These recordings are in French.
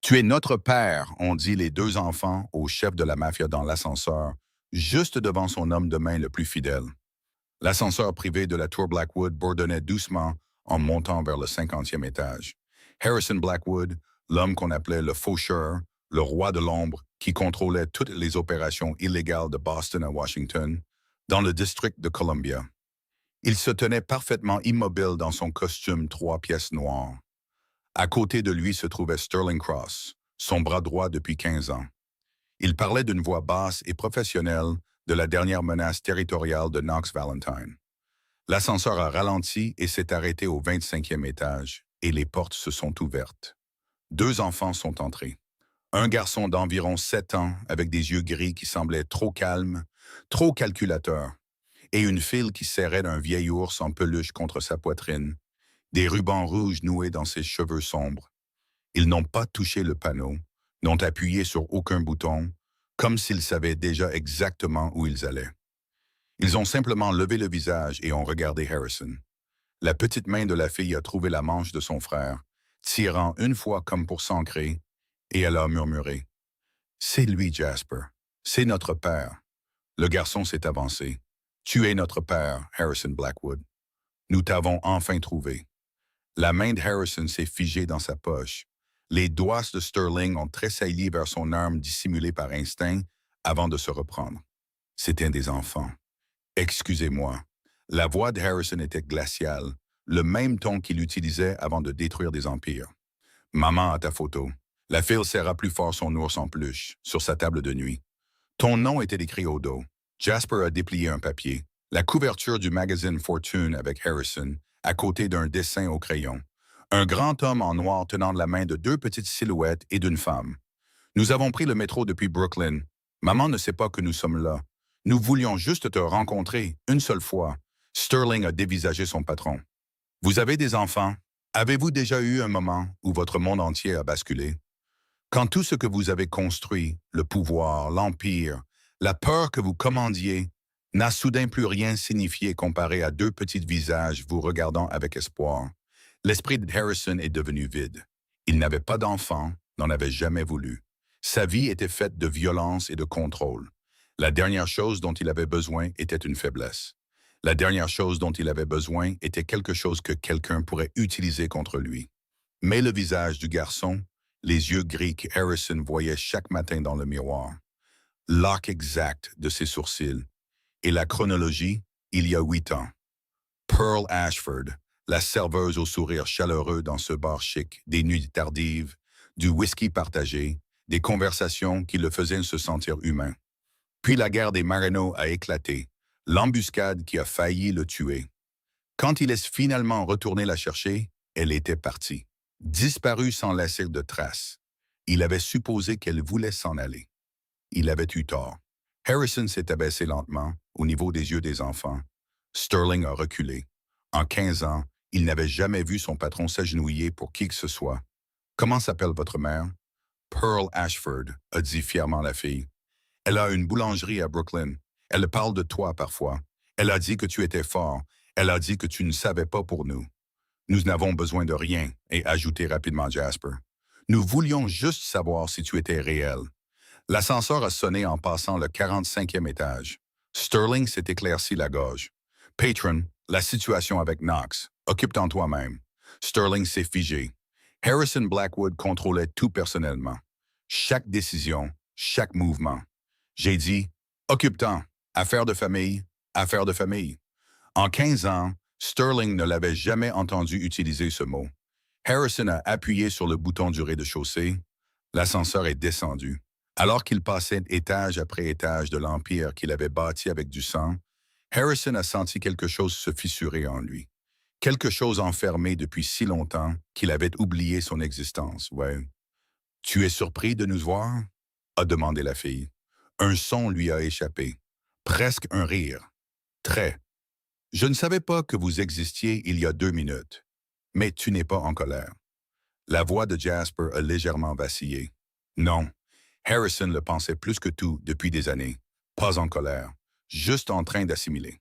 Tu es notre père, ont dit les deux enfants au chef de la mafia dans l'ascenseur, juste devant son homme de main le plus fidèle. L'ascenseur privé de la tour Blackwood bourdonnait doucement en montant vers le 50e étage. Harrison Blackwood, l'homme qu'on appelait le faucheur, le roi de l'ombre, qui contrôlait toutes les opérations illégales de Boston à Washington, dans le district de Columbia. Il se tenait parfaitement immobile dans son costume 3 pièces noires. À côté de lui se trouvait Sterling Cross, son bras droit depuis 15 ans. Il parlait d'une voix basse et professionnelle de la dernière menace territoriale de Knox Valentine. L'ascenseur a ralenti et s'est arrêté au 25e étage, et les portes se sont ouvertes. Deux enfants sont entrés. Un garçon d'environ 7 ans avec des yeux gris qui semblaient trop calmes, trop calculateurs, et une fille qui serrait d'un vieil ours en peluche contre sa poitrine, des rubans rouges noués dans ses cheveux sombres. Ils n'ont pas touché le panneau, n'ont appuyé sur aucun bouton, comme s'ils savaient déjà exactement où ils allaient. Ils ont simplement levé le visage et ont regardé Harrison. La petite main de la fille a trouvé la manche de son frère, tirant une fois comme pour s'ancrer, et elle a murmuré. « C'est lui, Jasper. C'est notre père. » Le garçon s'est avancé. « Tu es notre père, Harrison Blackwood. Nous t'avons enfin trouvé. » La main de Harrison s'est figée dans sa poche. Les doigts de Sterling ont tressailli vers son arme dissimulée par instinct avant de se reprendre. C'étaient des enfants. Excusez-moi. La voix de Harrison était glaciale, le même ton qu'il utilisait avant de détruire des empires. Maman a ta photo. La fille serra plus fort son ours en peluche, sur sa table de nuit. Ton nom était écrit au dos. Jasper a déplié un papier. La couverture du magazine Fortune avec Harrison, à côté d'un dessin au crayon. Un grand homme en noir tenant la main de deux petites silhouettes et d'une femme. Nous avons pris le métro depuis Brooklyn. Maman ne sait pas que nous sommes là. Nous voulions juste te rencontrer, une seule fois. Sterling a dévisagé son patron. Vous avez des enfants? Avez-vous déjà eu un moment où votre monde entier a basculé? Quand tout ce que vous avez construit, le pouvoir, l'empire, la peur que vous commandiez, n'a soudain plus rien signifié comparé à deux petits visages vous regardant avec espoir. L'esprit de Harrison est devenu vide. Il n'avait pas d'enfant, n'en avait jamais voulu. Sa vie était faite de violence et de contrôle. La dernière chose dont il avait besoin était une faiblesse. La dernière chose dont il avait besoin était quelque chose que quelqu'un pourrait utiliser contre lui. Mais le visage du garçon, les yeux gris que Harrison voyait chaque matin dans le miroir, l'arc exact de ses sourcils, et la chronologie, il y a 8 ans. Pearl Ashford, la serveuse au sourire chaleureux dans ce bar chic, des nuits tardives, du whisky partagé, des conversations qui le faisaient se sentir humain. Puis la guerre des Marino a éclaté, l'embuscade qui a failli le tuer. Quand il est finalement retourné la chercher, elle était partie, disparue sans laisser de traces. Il avait supposé qu'elle voulait s'en aller. Il avait eu tort. Harrison s'est abaissé lentement, au niveau des yeux des enfants. Sterling a reculé. En 15 ans, il n'avait jamais vu son patron s'agenouiller pour qui que ce soit. « Comment s'appelle votre mère? » « Pearl Ashford », a dit fièrement la fille. « Elle a une boulangerie à Brooklyn. Elle parle de toi parfois. Elle a dit que tu étais fort. Elle a dit que tu ne savais pas pour nous. Nous n'avons besoin de rien, » et ajouté rapidement Jasper. « Nous voulions juste savoir si tu étais réel. » L'ascenseur a sonné en passant le 45e étage. Sterling s'est éclairci la gorge. « Patron, la situation avec Knox. Occupe-t'en toi-même. » Sterling s'est figé. Harrison Blackwood contrôlait tout personnellement. Chaque décision, chaque mouvement. J'ai dit « Occupe-t'en. Affaire de famille, affaire de famille. » En 15 ans, Sterling ne l'avait jamais entendu utiliser ce mot. Harrison a appuyé sur le bouton du rez-de-chaussée. L'ascenseur est descendu. Alors qu'il passait étage après étage de l'empire qu'il avait bâti avec du sang, Harrison a senti quelque chose se fissurer en lui. Quelque chose enfermé depuis si longtemps qu'il avait oublié son existence, ouais. « Tu es surpris de nous voir? » a demandé la fille. Un son lui a échappé. Presque un rire. Très. « Je ne savais pas que vous existiez il y a 2 minutes. Mais tu n'es pas en colère. » La voix de Jasper a légèrement vacillé. Non. Harrison le pensait plus que tout depuis des années. Pas en colère. Juste en train d'assimiler.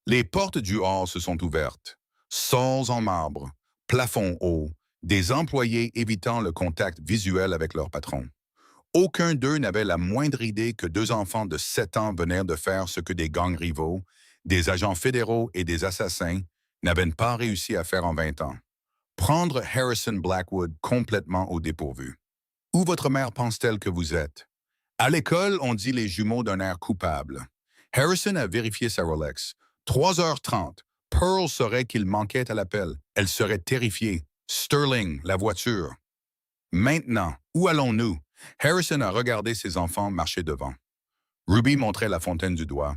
Les portes du hall se sont ouvertes. Sols en marbre, plafond haut, des employés évitant le contact visuel avec leur patron. Aucun d'eux n'avait la moindre idée que deux enfants de 7 ans venaient de faire ce que des gangs rivaux, des agents fédéraux et des assassins n'avaient pas réussi à faire en 20 ans. Prendre Harrison Blackwood complètement au dépourvu. Où votre mère pense-t-elle que vous êtes? À l'école, on dit les jumeaux d'un air coupable. Harrison a vérifié sa Rolex. 3h30. Pearl saurait qu'il manquait à l'appel. Elle serait terrifiée. Sterling, la voiture. Maintenant, où allons-nous? Harrison a regardé ses enfants marcher devant. Ruby montrait la fontaine du doigt.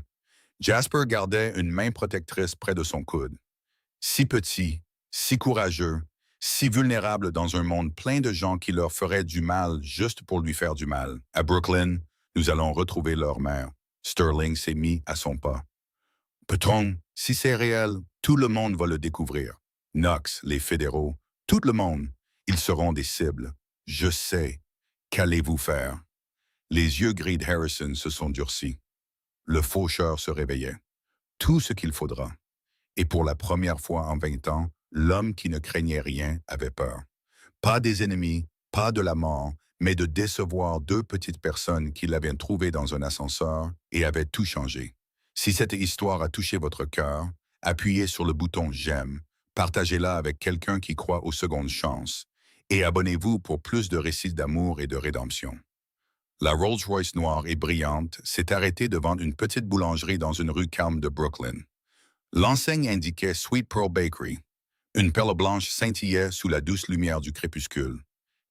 Jasper gardait une main protectrice près de son coude. Si petit, si courageux, si vulnérable dans un monde plein de gens qui leur feraient du mal juste pour lui faire du mal. À Brooklyn, nous allons retrouver leur mère. Sterling s'est mis à son pas. Peut-on, si c'est réel, tout le monde va le découvrir. Knox, les fédéraux, tout le monde, ils seront des cibles. Je sais. Qu'allez-vous faire? Les yeux gris de Harrison se sont durcis. Le faucheur se réveillait. Tout ce qu'il faudra. Et pour la première fois en 20 ans, l'homme qui ne craignait rien avait peur. Pas des ennemis, pas de la mort, mais de décevoir deux petites personnes qu'il avait trouvées dans un ascenseur et avaient tout changé. Si cette histoire a touché votre cœur, appuyez sur le bouton « J'aime », partagez-la avec quelqu'un qui croit aux secondes chances, et abonnez-vous pour plus de récits d'amour et de rédemption. La Rolls-Royce noire et brillante s'est arrêtée devant une petite boulangerie dans une rue calme de Brooklyn. L'enseigne indiquait Sweet Pearl Bakery. Une perle blanche scintillait sous la douce lumière du crépuscule.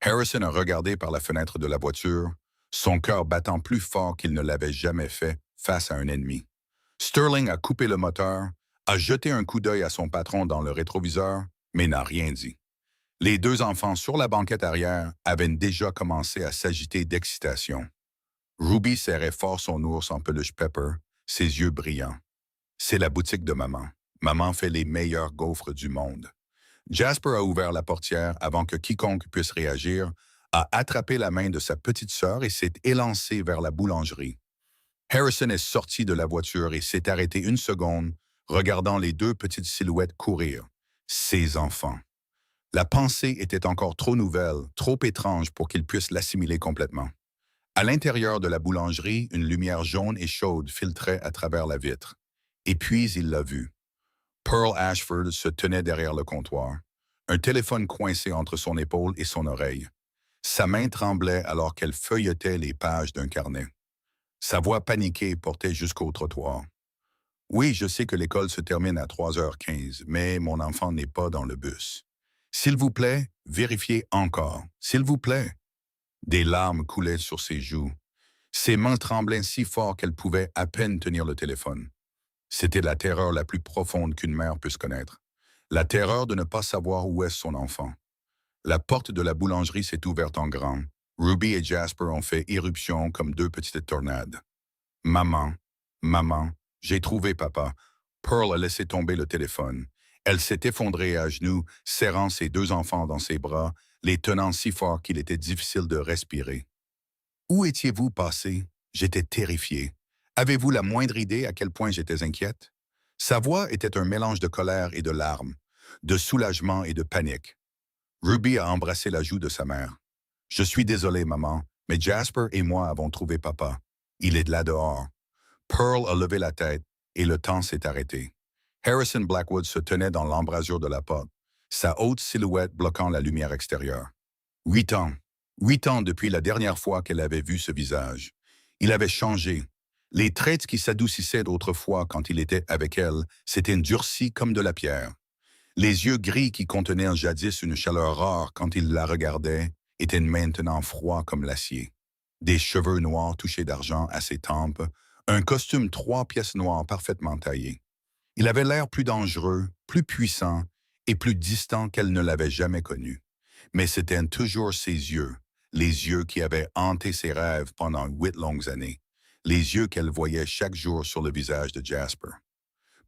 Harrison a regardé par la fenêtre de la voiture, son cœur battant plus fort qu'il ne l'avait jamais fait face à un ennemi. Sterling a coupé le moteur, a jeté un coup d'œil à son patron dans le rétroviseur, mais n'a rien dit. Les deux enfants sur la banquette arrière avaient déjà commencé à s'agiter d'excitation. Ruby serrait fort son ours en peluche Pepper, ses yeux brillants. C'est la boutique de maman. Maman fait les meilleurs gaufres du monde. Jasper a ouvert la portière avant que quiconque puisse réagir, a attrapé la main de sa petite sœur et s'est élancé vers la boulangerie. Harrison est sorti de la voiture et s'est arrêté une seconde, regardant les deux petites silhouettes courir. Ses enfants. La pensée était encore trop nouvelle, trop étrange pour qu'il puisse l'assimiler complètement. À l'intérieur de la boulangerie, une lumière jaune et chaude filtrait à travers la vitre. Et puis il l'a vu. Pearl Ashford se tenait derrière le comptoir, un téléphone coincé entre son épaule et son oreille. Sa main tremblait alors qu'elle feuilletait les pages d'un carnet. Sa voix paniquée portait jusqu'au trottoir. « Oui, je sais que l'école se termine à 3h15, mais mon enfant n'est pas dans le bus. S'il vous plaît, vérifiez encore. S'il vous plaît. » Des larmes coulaient sur ses joues. Ses mains tremblaient si fort qu'elle pouvait à peine tenir le téléphone. C'était la terreur la plus profonde qu'une mère puisse connaître. La terreur de ne pas savoir où est son enfant. La porte de la boulangerie s'est ouverte en grand. Ruby et Jasper ont fait irruption comme deux petites tornades. « Maman, maman, j'ai trouvé papa. » Pearl a laissé tomber le téléphone. Elle s'est effondrée à genoux, serrant ses deux enfants dans ses bras, les tenant si fort qu'il était difficile de respirer. « Où étiez-vous passé? J'étais terrifié. Avez-vous la moindre idée à quel point j'étais inquiète? » Sa voix était un mélange de colère et de larmes, de soulagement et de panique. Ruby a embrassé la joue de sa mère. « Je suis désolé, maman, mais Jasper et moi avons trouvé papa. Il est là dehors. » Pearl a levé la tête et le temps s'est arrêté. Harrison Blackwood se tenait dans l'embrasure de la porte, sa haute silhouette bloquant la lumière extérieure. 8 ans. 8 ans depuis la dernière fois qu'elle avait vu ce visage. Il avait changé. Les traits qui s'adoucissaient autrefois quand il était avec elle s'étaient durcis comme de la pierre. Les yeux gris qui contenaient jadis une chaleur rare quand il la regardait étaient maintenant froids comme l'acier. Des cheveux noirs touchés d'argent à ses tempes, un costume 3 pièces noires parfaitement taillé. Il avait l'air plus dangereux, plus puissant et plus distant qu'elle ne l'avait jamais connu. Mais c'étaient toujours ses yeux, les yeux qui avaient hanté ses rêves pendant 8 longues années, les yeux qu'elle voyait chaque jour sur le visage de Jasper.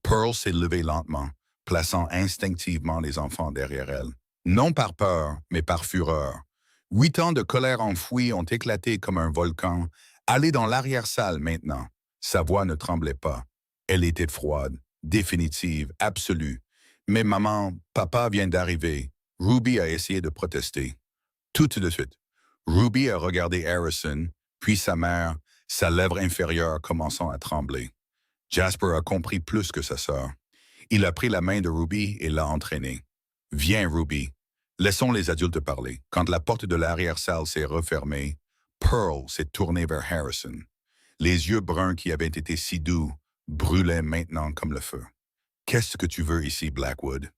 Pearl s'est levée lentement, plaçant instinctivement les enfants derrière elle. Non par peur, mais par fureur. 8 ans de colère enfouie ont éclaté comme un volcan. Allez dans l'arrière-salle maintenant. Sa voix ne tremblait pas. Elle était froide, définitive, absolue. « Mais maman, papa vient d'arriver. » Ruby a essayé de protester. Tout de suite, Ruby a regardé Harrison, puis sa mère, sa lèvre inférieure commençant à trembler. Jasper a compris plus que sa sœur. Il a pris la main de Ruby et l'a entraînée. Viens, Ruby. Laissons les adultes parler. Quand la porte de l'arrière-salle s'est refermée, Pearl s'est tournée vers Harrison. Les yeux bruns qui avaient été si doux brûlaient maintenant comme le feu. Qu'est-ce que tu veux ici, Blackwood?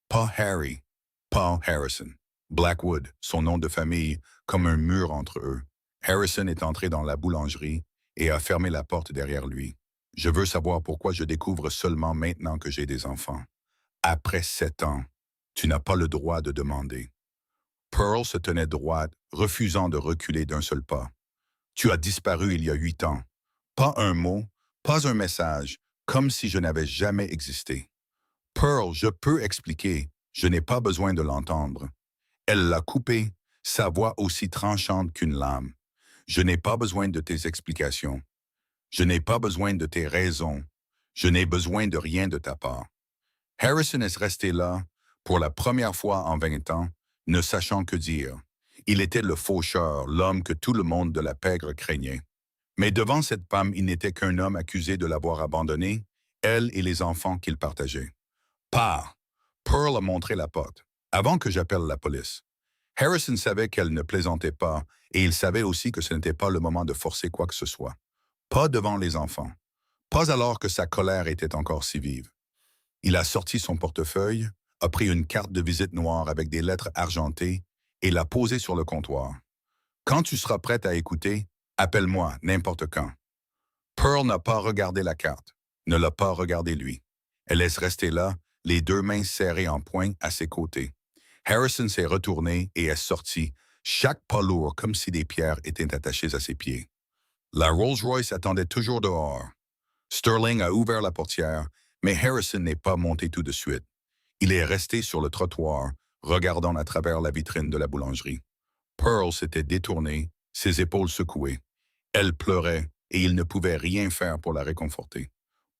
Pas Harry, pas Harrison. Blackwood, son nom de famille, comme un mur entre eux. Harrison est entré dans la boulangerie et a fermé la porte derrière lui. Je veux savoir pourquoi je découvre seulement maintenant que j'ai des enfants. Après 7 ans, tu n'as pas le droit de demander. Pearl se tenait droite, refusant de reculer d'un seul pas. Tu as disparu il y a 8 ans. Pas un mot, pas un message, comme si je n'avais jamais existé. Pearl, je peux expliquer. Je n'ai pas besoin de l'entendre. Elle l'a coupé, sa voix aussi tranchante qu'une lame. Je n'ai pas besoin de tes explications. Je n'ai pas besoin de tes raisons. Je n'ai besoin de rien de ta part. Harrison est resté là, pour la première fois en 20 ans, ne sachant que dire. Il était le faucheur, l'homme que tout le monde de la pègre craignait. Mais devant cette femme, il n'était qu'un homme accusé de l'avoir abandonné, elle et les enfants qu'il partageait. Pas. Pearl a montré la porte, avant que j'appelle la police. Harrison savait qu'elle ne plaisantait pas, et il savait aussi que ce n'était pas le moment de forcer quoi que ce soit. Pas devant les enfants. Pas alors que sa colère était encore si vive. Il a sorti son portefeuille, a pris une carte de visite noire avec des lettres argentées et l'a posée sur le comptoir. Quand tu seras prête à écouter, appelle-moi n'importe quand. Pearl n'a pas regardé la carte, ne l'a pas regardé lui. Elle laisse rester là, les deux mains serrées en poing à ses côtés. Harrison s'est retourné et est sorti, chaque pas lourd comme si des pierres étaient attachées à ses pieds. La Rolls-Royce attendait toujours dehors. Sterling a ouvert la portière, mais Harrison n'est pas monté tout de suite. Il est resté sur le trottoir, regardant à travers la vitrine de la boulangerie. Pearl s'était détournée, ses épaules secouées. Elle pleurait et il ne pouvait rien faire pour la réconforter.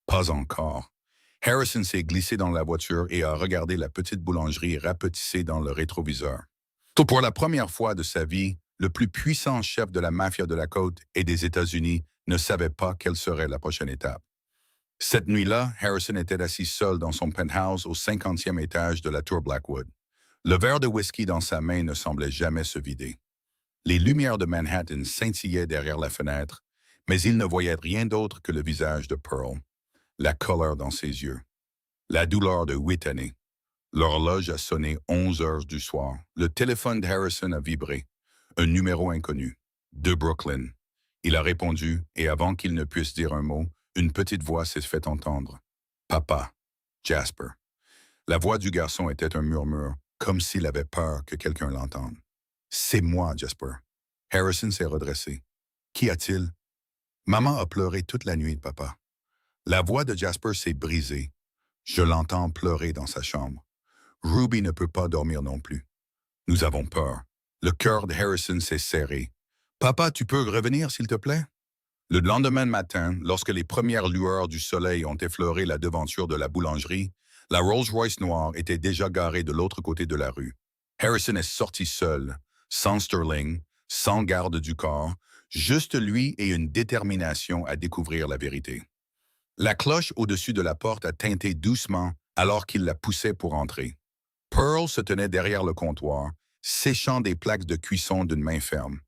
Pas encore. Harrison s'est glissé dans la voiture et a regardé la petite boulangerie rapetissée dans le rétroviseur. Pour la première fois de sa vie, le plus puissant chef de la mafia de la côte et des États-Unis ne savait pas quelle serait la prochaine étape. Cette nuit-là, Harrison était assis seul dans son penthouse au 50e étage de la tour Blackwood. Le verre de whisky dans sa main ne semblait jamais se vider. Les lumières de Manhattan scintillaient derrière la fenêtre, mais il ne voyait rien d'autre que le visage de Pearl, la colère dans ses yeux, la douleur de 8 années. L'horloge a sonné 11 heures du soir. Le téléphone d'Harrison a vibré. Un numéro inconnu, de Brooklyn. Il a répondu, et avant qu'il ne puisse dire un mot, une petite voix s'est fait entendre. « Papa, Jasper. » La voix du garçon était un murmure, comme s'il avait peur que quelqu'un l'entende. « C'est moi, Jasper. » Harrison s'est redressé. « Qu'y a-t-il? » Maman a pleuré toute la nuit, papa. La voix de Jasper s'est brisée. Je l'entends pleurer dans sa chambre. Ruby ne peut pas dormir non plus. Nous avons peur. Le cœur de Harrison s'est serré. « Papa, tu peux revenir, s'il te plaît? » Le lendemain matin, lorsque les premières lueurs du soleil ont effleuré la devanture de la boulangerie, la Rolls-Royce noire était déjà garée de l'autre côté de la rue. Harrison est sorti seul, sans Sterling, sans garde du corps, juste lui et une détermination à découvrir la vérité. La cloche au-dessus de la porte a tinté doucement alors qu'il la poussait pour entrer. Pearl se tenait derrière le comptoir, séchant des plaques de cuisson d'une main ferme.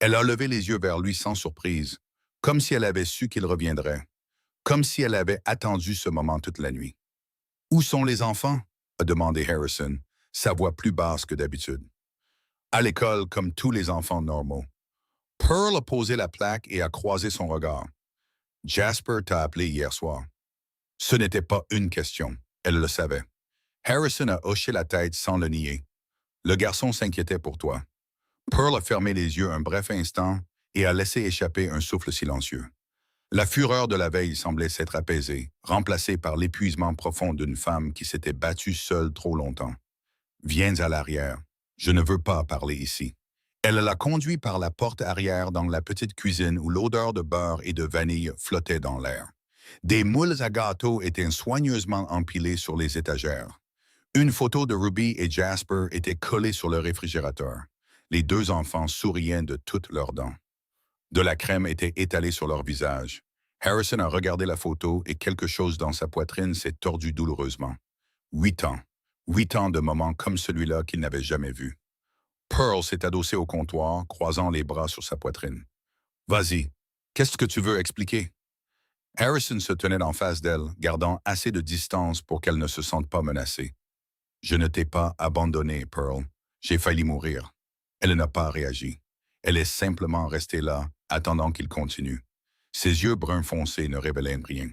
Elle a levé les yeux vers lui sans surprise, comme si elle avait su qu'il reviendrait, comme si elle avait attendu ce moment toute la nuit. « Où sont les enfants? » a demandé Harrison, sa voix plus basse que d'habitude. « À l'école, comme tous les enfants normaux. » Pearl a posé la plaque et a croisé son regard. « Jasper t'a appelé hier soir. » Ce n'était pas une question, elle le savait. Harrison a hoché la tête sans le nier. « Le garçon s'inquiétait pour toi. » Pearl a fermé les yeux un bref instant et a laissé échapper un souffle silencieux. La fureur de la veille semblait s'être apaisée, remplacée par l'épuisement profond d'une femme qui s'était battue seule trop longtemps. « Viens à l'arrière. Je ne veux pas parler ici. » Elle l'a conduit par la porte arrière dans la petite cuisine où l'odeur de beurre et de vanille flottait dans l'air. Des moules à gâteaux étaient soigneusement empilés sur les étagères. Une photo de Ruby et Jasper était collée sur le réfrigérateur. Les deux enfants souriaient de toutes leurs dents. De la crème était étalée sur leur visage. Harrison a regardé la photo et quelque chose dans sa poitrine s'est tordu douloureusement. 8 ans. 8 ans de moments comme celui-là qu'il n'avait jamais vu. Pearl s'est adossée au comptoir, croisant les bras sur sa poitrine. Vas-y, qu'est-ce que tu veux expliquer? Harrison se tenait en face d'elle, gardant assez de distance pour qu'elle ne se sente pas menacée. Je ne t'ai pas abandonné, Pearl. J'ai failli mourir. Elle n'a pas réagi. Elle est simplement restée là, attendant qu'il continue. Ses yeux bruns foncés ne révélaient rien.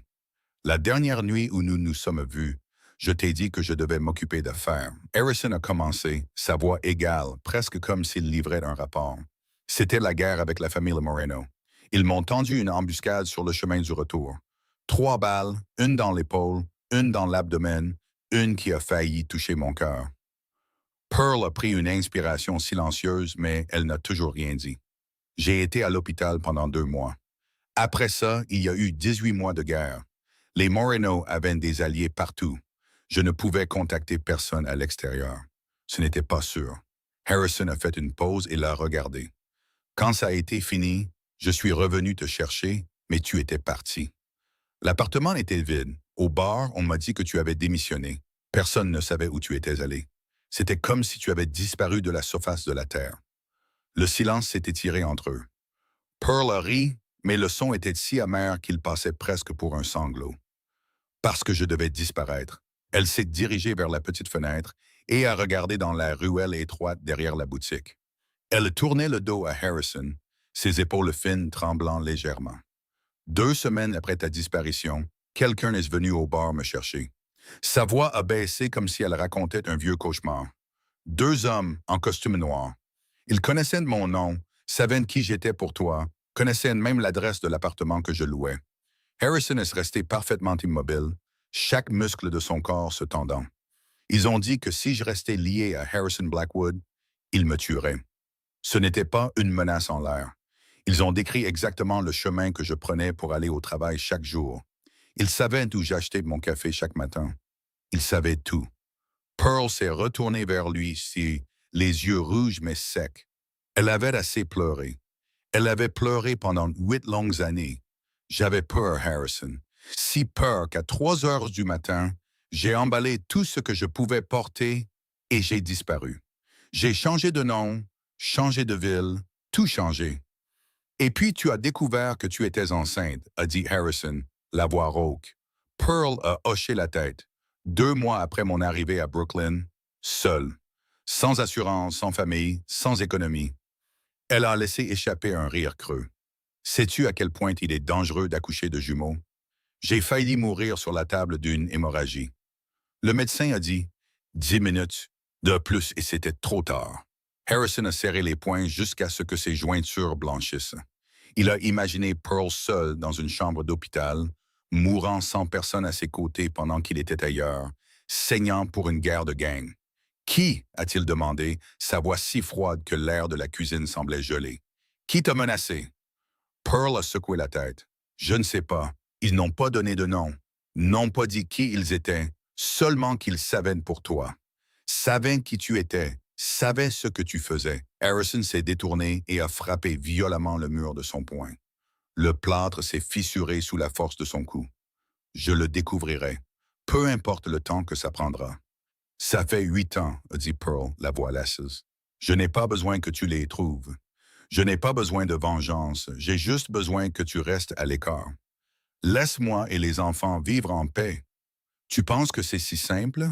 La dernière nuit où nous nous sommes vus, je t'ai dit que je devais m'occuper d'affaires. Harrison a commencé, sa voix égale, presque comme s'il livrait un rapport. C'était la guerre avec la famille Moreno. Ils m'ont tendu une embuscade sur le chemin du retour. 3 balles, une dans l'épaule, une dans l'abdomen, une qui a failli toucher mon cœur. Pearl a pris une inspiration silencieuse, mais elle n'a toujours rien dit. J'ai été à l'hôpital pendant 2 mois. Après ça, il y a eu 18 mois de guerre. Les Moreno avaient des alliés partout. Je ne pouvais contacter personne à l'extérieur. Ce n'était pas sûr. Harrison a fait une pause et l'a regardé. Quand ça a été fini, je suis revenu te chercher, mais tu étais parti. L'appartement était vide. Au bar, on m'a dit que tu avais démissionné. Personne ne savait où tu étais allé. C'était comme si tu avais disparu de la surface de la terre. Le silence s'est étiré entre eux. Pearl a ri, mais le son était si amer qu'il passait presque pour un sanglot. Parce que je devais disparaître. Elle s'est dirigée vers la petite fenêtre et a regardé dans la ruelle étroite derrière la boutique. Elle tournait le dos à Harrison, ses épaules fines tremblant légèrement. 2 semaines après ta disparition, quelqu'un est venu au bar me chercher. Sa voix a baissé comme si elle racontait un vieux cauchemar. 2 hommes en costume noir. Ils connaissaient mon nom, savaient qui j'étais pour toi, connaissaient même l'adresse de l'appartement que je louais. Harrison est resté parfaitement immobile, chaque muscle de son corps se tendant. Ils ont dit que si je restais lié à Harrison Blackwood, ils me tueraient. Ce n'était pas une menace en l'air. Ils ont décrit exactement le chemin que je prenais pour aller au travail chaque jour. Ils savaient d'où j'achetais mon café chaque matin. Ils savaient tout. Pearl s'est retournée vers lui, les yeux rouges mais secs. Elle avait assez pleuré. Elle avait pleuré pendant 8 longues années. J'avais peur, Harrison. Si peur qu'à 3 heures du matin, j'ai emballé tout ce que je pouvais porter et j'ai disparu. J'ai changé de nom, changé de ville, tout changé. Et puis tu as découvert que tu étais enceinte, a dit Harrison, la voix rauque. Pearl a hoché la tête. 2 mois après mon arrivée à Brooklyn, seule, sans assurance, sans famille, sans économie. Elle a laissé échapper un rire creux. Sais-tu à quel point il est dangereux d'accoucher de jumeaux? J'ai failli mourir sur la table d'une hémorragie. Le médecin a dit « 10 minutes de plus et c'était trop tard ». Harrison a serré les poings jusqu'à ce que ses jointures blanchissent. Il a imaginé Pearl seule dans une chambre d'hôpital, mourant sans personne à ses côtés pendant qu'il était ailleurs, saignant pour une guerre de gang. « Qui ?» a-t-il demandé, sa voix si froide que l'air de la cuisine semblait gelé. « Qui t'a menacé ?» Pearl a secoué la tête. « Je ne sais pas. Ils n'ont pas donné de nom. N'ont pas dit qui ils étaient, seulement qu'ils savaient pour toi. Savaient qui tu étais, savaient ce que tu faisais. » Harrison s'est détourné et a frappé violemment le mur de son poing. Le plâtre s'est fissuré sous la force de son coup. « Je le découvrirai, peu importe le temps que ça prendra. » « Ça fait 8 ans, a dit Pearl, la voix lasseuse. Je n'ai pas besoin que tu les trouves. Je n'ai pas besoin de vengeance, j'ai juste besoin que tu restes à l'écart. Laisse-moi et les enfants vivre en paix. Tu penses que c'est si simple? »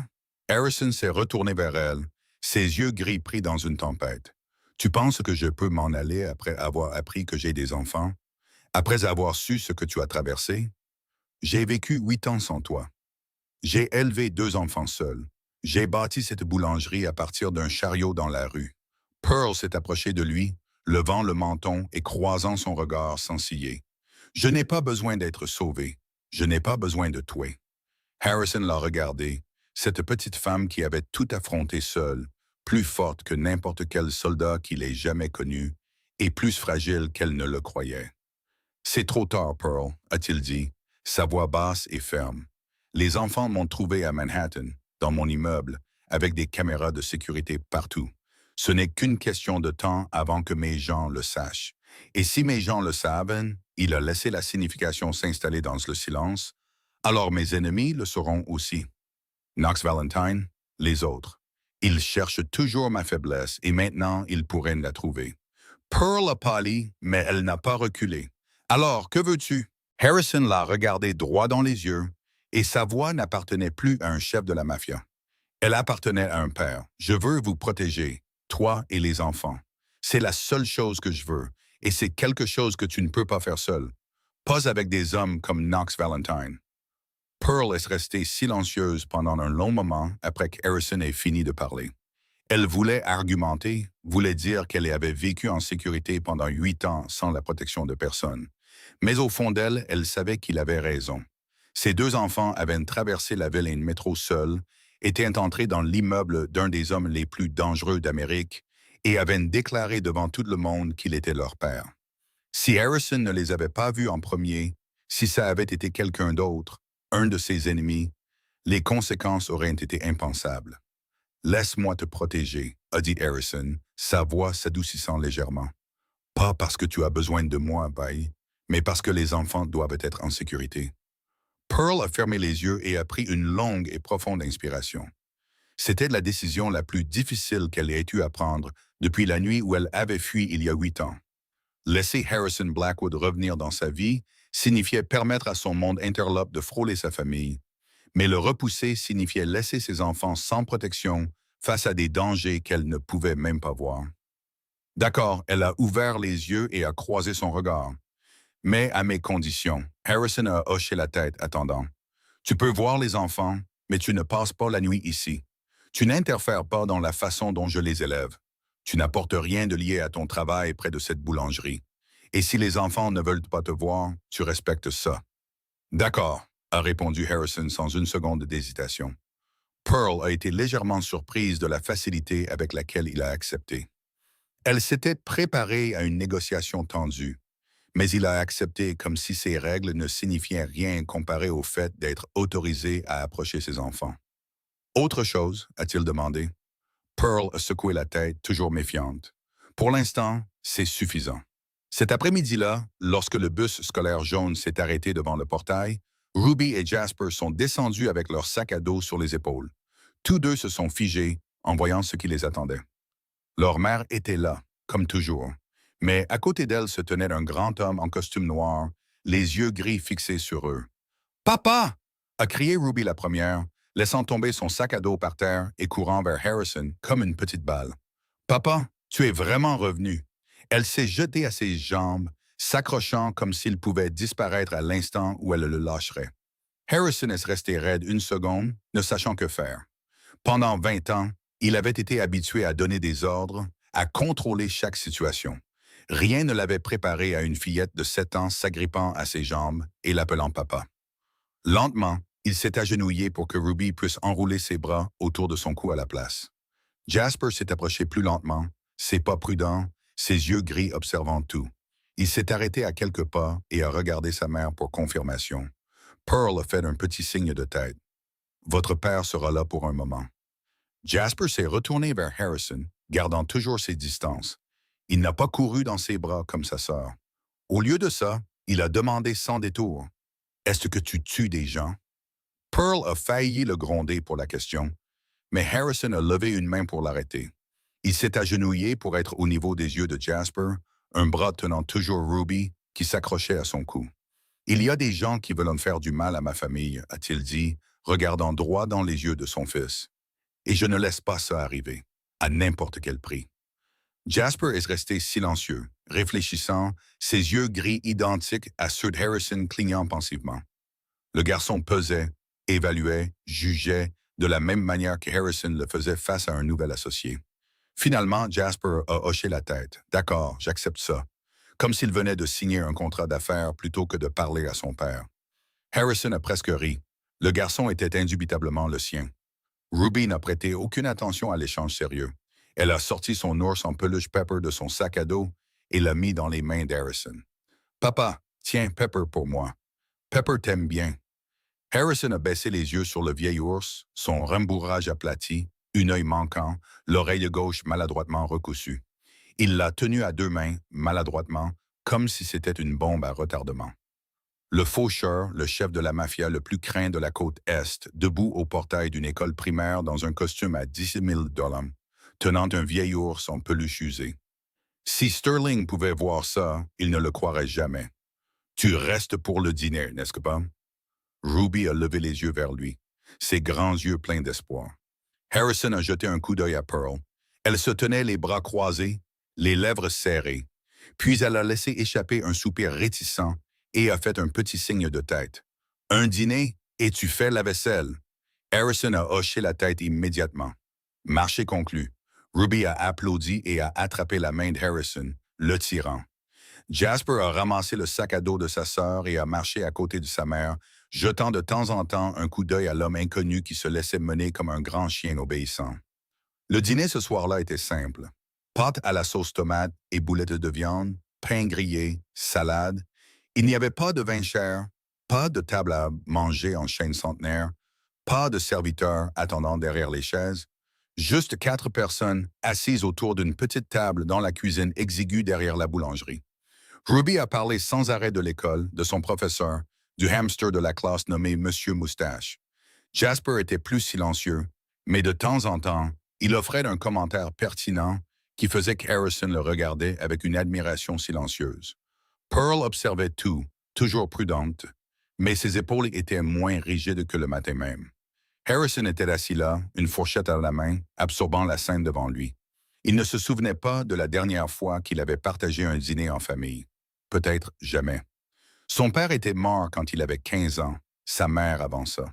Harrison s'est retourné vers elle, ses yeux gris pris dans une tempête. « Tu penses que je peux m'en aller après avoir appris que j'ai des enfants? Après avoir su ce que tu as traversé? J'ai vécu 8 ans sans toi. J'ai élevé 2 enfants seuls. J'ai bâti cette boulangerie à partir d'un chariot dans la rue. » Pearl s'est approchée de lui, levant le menton et croisant son regard sans ciller. « Je n'ai pas besoin d'être sauvé. Je n'ai pas besoin de toi. » Harrison l'a regardée, cette petite femme qui avait tout affronté seule, plus forte que n'importe quel soldat qu'il ait jamais connu, et plus fragile qu'elle ne le croyait. « C'est trop tard, Pearl, a-t-il dit, sa voix basse et ferme. Les enfants m'ont trouvé à Manhattan, dans mon immeuble, avec des caméras de sécurité partout. Ce n'est qu'une question de temps avant que mes gens le sachent. Et si mes gens le savent, il a laissé la signification s'installer dans le silence, alors mes ennemis le sauront aussi. Knox Valentine, les autres. Ils cherchent toujours ma faiblesse et maintenant ils pourraient la trouver. Pearl a pâli, mais elle n'a pas reculé. Alors, que veux-tu? Harrison l'a regardé droit dans les yeux et sa voix n'appartenait plus à un chef de la mafia. Elle appartenait à un père. Je veux vous protéger, toi et les enfants. C'est la seule chose que je veux et c'est quelque chose que tu ne peux pas faire seul. Pas avec des hommes comme Knox Valentine. Pearl est restée silencieuse pendant un long moment après qu'Harrison ait fini de parler. Elle voulait argumenter, voulait dire qu'elle avait vécu en sécurité pendant 8 ans sans la protection de personne. Mais au fond d'elle, elle savait qu'il avait raison. Ses 2 enfants avaient traversé la ville et le métro seuls, étaient entrés dans l'immeuble d'un des hommes les plus dangereux d'Amérique et avaient déclaré devant tout le monde qu'il était leur père. Si Harrison ne les avait pas vus en premier, si ça avait été quelqu'un d'autre, un de ses ennemis, les conséquences auraient été impensables. « Laisse-moi te protéger », a dit Harrison, sa voix s'adoucissant légèrement. « Pas parce que tu as besoin de moi, Bay, mais parce que les enfants doivent être en sécurité. » Pearl a fermé les yeux et a pris une longue et profonde inspiration. C'était la décision la plus difficile qu'elle ait eu à prendre depuis la nuit où elle avait fui il y a 8 ans. Laisser Harrison Blackwood revenir dans sa vie signifiait permettre à son monde interlope de frôler sa famille, mais le repousser signifiait laisser ses enfants sans protection face à des dangers qu'elle ne pouvait même pas voir. D'accord, elle a ouvert les yeux et a croisé son regard. Mais à mes conditions, Harrison a hoché la tête, attendant. Tu peux voir les enfants, mais tu ne passes pas la nuit ici. Tu n'interfères pas dans la façon dont je les élève. Tu n'apportes rien de lié à ton travail près de cette boulangerie. Et si les enfants ne veulent pas te voir, tu respectes ça. D'accord, a répondu Harrison sans une seconde d'hésitation. Pearl a été légèrement surprise de la facilité avec laquelle il a accepté. Elle s'était préparée à une négociation tendue, mais il a accepté comme si ces règles ne signifiaient rien comparé au fait d'être autorisé à approcher ses enfants. Autre chose, a-t-il demandé. Pearl a secoué la tête, toujours méfiante. Pour l'instant, c'est suffisant. Cet après-midi-là, lorsque le bus scolaire jaune s'est arrêté devant le portail, Ruby et Jasper sont descendus avec leurs sacs à dos sur les épaules. Tous deux se sont figés en voyant ce qui les attendait. Leur mère était là, comme toujours, mais à côté d'elle se tenait un grand homme en costume noir, les yeux gris fixés sur eux. « Papa !» a crié Ruby la première, laissant tomber son sac à dos par terre et courant vers Harrison comme une petite balle. « Papa, tu es vraiment revenu. » Elle s'est jetée à ses jambes, s'accrochant comme s'il pouvait disparaître à l'instant où elle le lâcherait. Harrison est resté raide une seconde, ne sachant que faire. Pendant 20 ans, il avait été habitué à donner des ordres, à contrôler chaque situation. Rien ne l'avait préparé à une fillette de 7 ans s'agrippant à ses jambes et l'appelant papa. Lentement, il s'est agenouillé pour que Ruby puisse enrouler ses bras autour de son cou à la place. Jasper s'est approché plus lentement, ses pas prudents, ses yeux gris observant tout. Il s'est arrêté à quelques pas et a regardé sa mère pour confirmation. Pearl a fait un petit signe de tête. « Votre père sera là pour un moment. » Jasper s'est retourné vers Harrison, gardant toujours ses distances. Il n'a pas couru dans ses bras comme sa sœur. Au lieu de ça, il a demandé sans détour. « Est-ce que tu tues des gens? » Pearl a failli le gronder pour la question, mais Harrison a levé une main pour l'arrêter. Il s'est agenouillé pour être au niveau des yeux de Jasper, un bras tenant toujours Ruby, qui s'accrochait à son cou. « Il y a des gens qui veulent me faire du mal à ma famille, a-t-il dit, regardant droit dans les yeux de son fils. Et je ne laisse pas ça arriver, à n'importe quel prix. » Jasper est resté silencieux, réfléchissant, ses yeux gris identiques à ceux de Harrison clignant pensivement. Le garçon pesait, évaluait, jugeait, de la même manière que Harrison le faisait face à un nouvel associé. Finalement, Jasper a hoché la tête. « D'accord, j'accepte ça. » Comme s'il venait de signer un contrat d'affaires plutôt que de parler à son père. Harrison a presque ri. Le garçon était indubitablement le sien. Ruby n'a prêté aucune attention à l'échange sérieux. Elle a sorti son ours en peluche Pepper de son sac à dos et l'a mis dans les mains d'Harrison. « Papa, tiens Pepper pour moi. Pepper t'aime bien. » Harrison a baissé les yeux sur le vieil ours, son rembourrage aplati, un œil manquant, l'oreille gauche maladroitement recoussue. Il l'a tenue à deux mains, maladroitement, comme si c'était une bombe à retardement. Le faucheur, le chef de la mafia le plus craint de la côte Est, debout au portail d'une école primaire dans un costume à 10 000 $, tenant un vieil ours en peluche usée. Si Sterling pouvait voir ça, il ne le croirait jamais. Tu restes pour le dîner, n'est-ce pas? Ruby a levé les yeux vers lui, ses grands yeux pleins d'espoir. Harrison a jeté un coup d'œil à Pearl. Elle se tenait les bras croisés, les lèvres serrées. Puis elle a laissé échapper un soupir réticent et a fait un petit signe de tête. Un dîner et tu fais la vaisselle. Harrison a hoché la tête immédiatement. Marché conclu. Ruby a applaudi et a attrapé la main de Harrison, le tirant. Jasper a ramassé le sac à dos de sa sœur et a marché à côté de sa mère, jetant de temps en temps un coup d'œil à l'homme inconnu qui se laissait mener comme un grand chien obéissant. Le dîner ce soir-là était simple. Pâtes à la sauce tomate et boulettes de viande, pain grillé, salade. Il n'y avait pas de vin cher, pas de table à manger en chaîne centenaire, pas de serviteurs attendant derrière les chaises, juste 4 personnes assises autour d'une petite table dans la cuisine exiguë derrière la boulangerie. Ruby a parlé sans arrêt de l'école, de son professeur, du hamster de la classe nommé Monsieur Moustache. Jasper était plus silencieux, mais de temps en temps, il offrait un commentaire pertinent qui faisait qu'Harrison le regardait avec une admiration silencieuse. Pearl observait tout, toujours prudente, mais ses épaules étaient moins rigides que le matin même. Harrison était assis là, une fourchette à la main, absorbant la scène devant lui. Il ne se souvenait pas de la dernière fois qu'il avait partagé un dîner en famille. Peut-être jamais. Son père était mort quand il avait 15 ans, sa mère avant ça.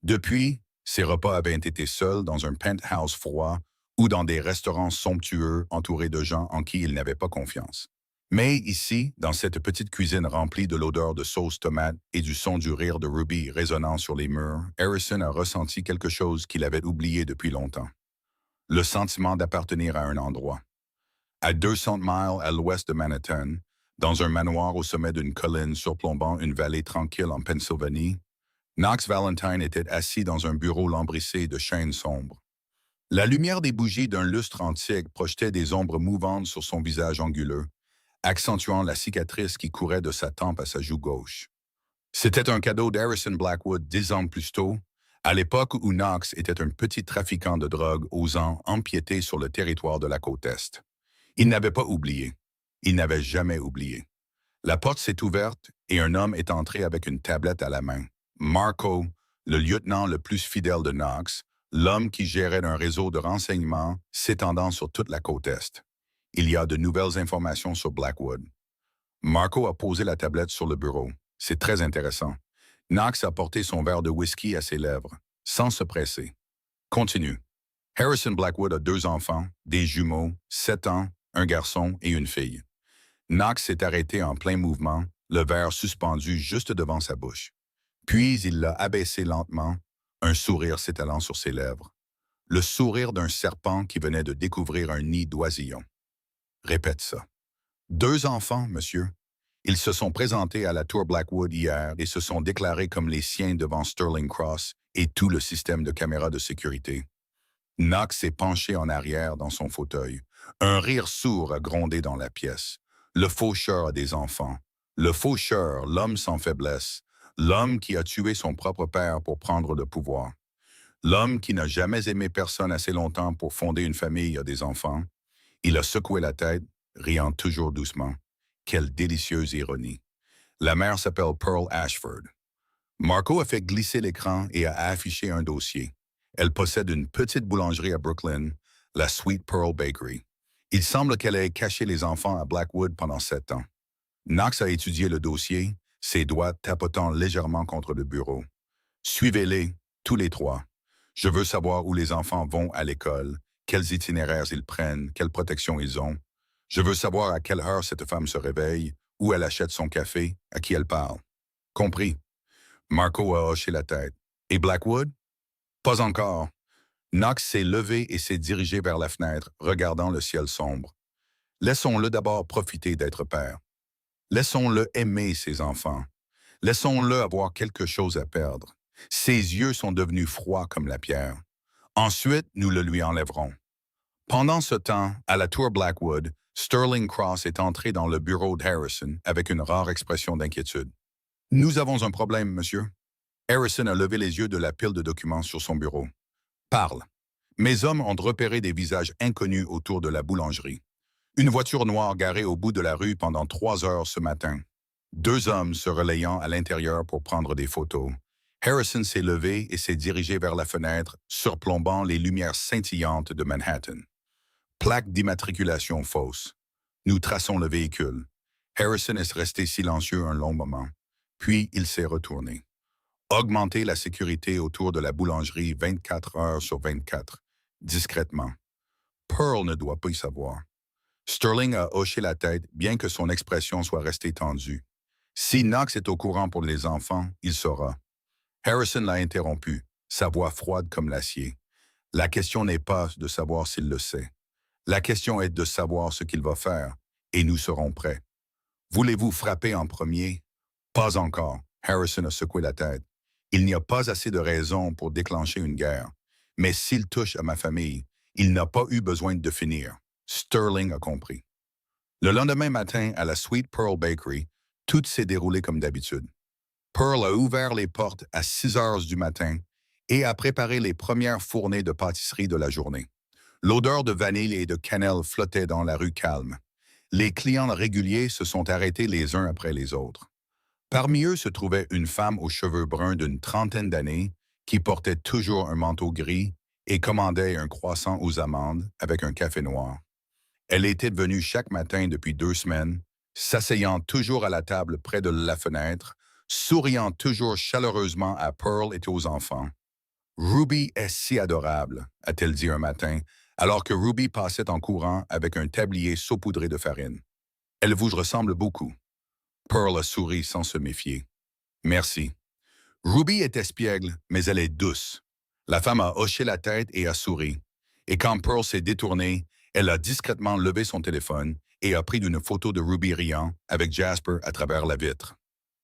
Depuis, ses repas avaient été seuls dans un penthouse froid ou dans des restaurants somptueux entourés de gens en qui il n'avait pas confiance. Mais ici, dans cette petite cuisine remplie de l'odeur de sauce tomate et du son du rire de Ruby résonnant sur les murs, Harrison a ressenti quelque chose qu'il avait oublié depuis longtemps. Le sentiment d'appartenir à un endroit. À 200 miles à l'ouest de Manhattan, dans un manoir au sommet d'une colline surplombant une vallée tranquille en Pennsylvanie, Knox Valentine était assis dans un bureau lambrissé de chênes sombres. La lumière des bougies d'un lustre antique projetait des ombres mouvantes sur son visage anguleux, accentuant la cicatrice qui courait de sa tempe à sa joue gauche. C'était un cadeau d'Harrison Blackwood 10 ans plus tôt, à l'époque où Knox était un petit trafiquant de drogue osant empiéter sur le territoire de la côte Est. Il n'avait pas oublié. Il n'avait jamais oublié. La porte s'est ouverte et un homme est entré avec une tablette à la main. Marco, le lieutenant le plus fidèle de Knox, l'homme qui gérait un réseau de renseignements s'étendant sur toute la côte Est. Il y a de nouvelles informations sur Blackwood. Marco a posé la tablette sur le bureau. C'est très intéressant. Knox a porté son verre de whisky à ses lèvres, sans se presser. Continue. Harrison Blackwood a 2 enfants, des jumeaux, 7 ans, un garçon et une fille. Knox s'est arrêté en plein mouvement, le verre suspendu juste devant sa bouche. Puis il l'a abaissé lentement, un sourire s'étalant sur ses lèvres. Le sourire d'un serpent qui venait de découvrir un nid d'oisillon. Répète ça. 2 enfants, monsieur. Ils se sont présentés à la Tour Blackwood hier et se sont déclarés comme les siens devant Sterling Cross et tout le système de caméras de sécurité. Knox s'est penché en arrière dans son fauteuil. Un rire sourd a grondé dans la pièce. Le faucheur a des enfants. Le faucheur, l'homme sans faiblesse. L'homme qui a tué son propre père pour prendre le pouvoir. L'homme qui n'a jamais aimé personne assez longtemps pour fonder une famille a des enfants. Il a secoué la tête, riant toujours doucement. Quelle délicieuse ironie. La mère s'appelle Pearl Ashford. Marco a fait glisser l'écran et a affiché un dossier. Elle possède une petite boulangerie à Brooklyn, la Sweet Pearl Bakery. Il semble qu'elle ait caché les enfants à Blackwood pendant 7 ans. Knox a étudié le dossier, ses doigts tapotant légèrement contre le bureau. Suivez-les, tous les 3. Je veux savoir où les enfants vont à l'école, quels itinéraires ils prennent, quelle protection ils ont. Je veux savoir à quelle heure cette femme se réveille, où elle achète son café, à qui elle parle. Compris. Marco a hoché la tête. Et Blackwood? Pas encore. Knox s'est levé et s'est dirigé vers la fenêtre, regardant le ciel sombre. Laissons-le d'abord profiter d'être père. Laissons-le aimer ses enfants. Laissons-le avoir quelque chose à perdre. Ses yeux sont devenus froids comme la pierre. Ensuite, nous le lui enlèverons. Pendant ce temps, à la Tour Blackwood, Sterling Cross est entré dans le bureau d'Harrison avec une rare expression d'inquiétude. Nous avons un problème, monsieur. Harrison a levé les yeux de la pile de documents sur son bureau. Parle. Mes hommes ont repéré des visages inconnus autour de la boulangerie. Une voiture noire garée au bout de la rue pendant 3 heures ce matin. 2 hommes se relayant à l'intérieur pour prendre des photos. Harrison s'est levé et s'est dirigé vers la fenêtre, surplombant les lumières scintillantes de Manhattan. Plaque d'immatriculation fausse. Nous traçons le véhicule. Harrison est resté silencieux un long moment. Puis il s'est retourné. Augmenter la sécurité autour de la boulangerie 24 heures sur 24, discrètement. Pearl ne doit pas y savoir. Sterling a hoché la tête, bien que son expression soit restée tendue. Si Knox est au courant pour les enfants, il saura. Harrison l'a interrompu, sa voix froide comme l'acier. La question n'est pas de savoir s'il le sait. La question est de savoir ce qu'il va faire, et nous serons prêts. Voulez-vous frapper en premier? Pas encore. Harrison a secoué la tête. Il n'y a pas assez de raisons pour déclencher une guerre. Mais s'il touche à ma famille, il n'a pas eu besoin de finir. Sterling a compris. Le lendemain matin, à la Sweet Pearl Bakery, tout s'est déroulé comme d'habitude. Pearl a ouvert les portes à 6 heures du matin et a préparé les premières fournées de pâtisserie de la journée. L'odeur de vanille et de cannelle flottait dans la rue calme. Les clients réguliers se sont arrêtés les uns après les autres. Parmi eux se trouvait une femme aux cheveux bruns d'une trentaine d'années qui portait toujours un manteau gris et commandait un croissant aux amandes avec un café noir. Elle était venue chaque matin depuis 2 semaines, s'asseyant toujours à la table près de la fenêtre, souriant toujours chaleureusement à Pearl et aux enfants. Ruby est si adorable, a-t-elle dit un matin, alors que Ruby passait en courant avec un tablier saupoudré de farine. Elle vous ressemble beaucoup. Pearl a souri sans se méfier. Merci. Ruby est espiègle, mais elle est douce. La femme a hoché la tête et a souri. Et quand Pearl s'est détournée, elle a discrètement levé son téléphone et a pris une photo de Ruby riant avec Jasper à travers la vitre.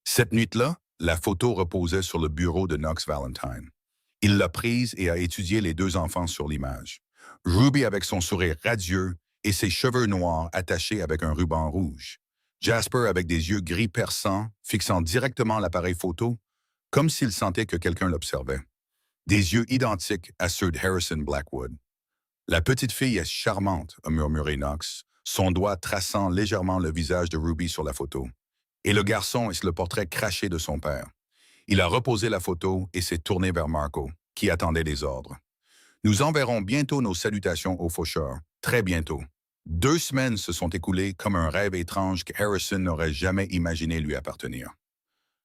Cette nuit-là, la photo reposait sur le bureau de Knox Valentine. Il l'a prise et a étudié les 2 enfants sur l'image. Ruby avec son sourire radieux et ses cheveux noirs attachés avec un ruban rouge. Jasper avec des yeux gris perçants, fixant directement l'appareil photo, comme s'il sentait que quelqu'un l'observait. Des yeux identiques à ceux de Harrison Blackwood. La petite fille est charmante, a murmuré Knox, son doigt traçant légèrement le visage de Ruby sur la photo. Et le garçon est le portrait craché de son père. Il a reposé la photo et s'est tourné vers Marco, qui attendait les ordres. Nous enverrons bientôt nos salutations aux faucheurs, très bientôt. 2 semaines se sont écoulées comme un rêve étrange que Harrison n'aurait jamais imaginé lui appartenir.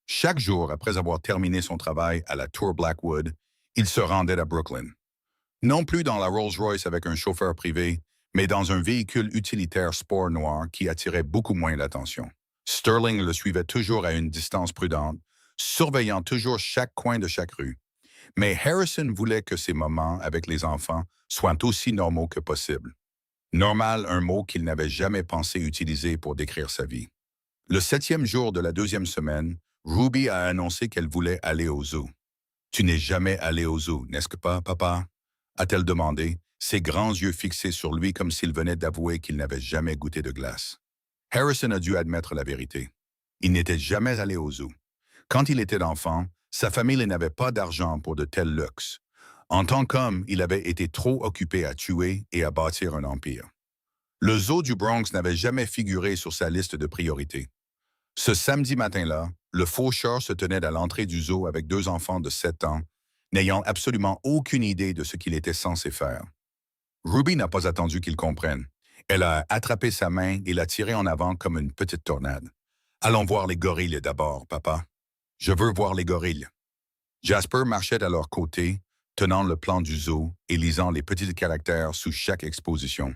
Chaque jour, après avoir terminé son travail à la Tour Blackwood, il se rendait à Brooklyn. Non plus dans la Rolls-Royce avec un chauffeur privé, mais dans un véhicule utilitaire sport noir qui attirait beaucoup moins l'attention. Sterling le suivait toujours à une distance prudente, surveillant toujours chaque coin de chaque rue. Mais Harrison voulait que ses moments avec les enfants soient aussi normaux que possible. Normal, un mot qu'il n'avait jamais pensé utiliser pour décrire sa vie. Le 7e jour de la 2e semaine, Ruby a annoncé qu'elle voulait aller au zoo. « Tu n'es jamais allé au zoo, n'est-ce pas, papa? » a-t-elle demandé, ses grands yeux fixés sur lui comme s'il venait d'avouer qu'il n'avait jamais goûté de glace. Harrison a dû admettre la vérité. Il n'était jamais allé au zoo. Quand il était enfant, sa famille n'avait pas d'argent pour de tels luxes. En tant qu'homme, il avait été trop occupé à tuer et à bâtir un empire. Le zoo du Bronx n'avait jamais figuré sur sa liste de priorités. Ce samedi matin-là, le faucheur se tenait à l'entrée du zoo avec 2 enfants de 7 ans, n'ayant absolument aucune idée de ce qu'il était censé faire. Ruby n'a pas attendu qu'il comprenne. Elle a attrapé sa main et l'a tiré en avant comme une petite tornade. « Allons voir les gorilles d'abord, papa. Je veux voir les gorilles. » Jasper marchait à leur côté, tenant le plan du zoo et lisant les petits caractères sous chaque exposition.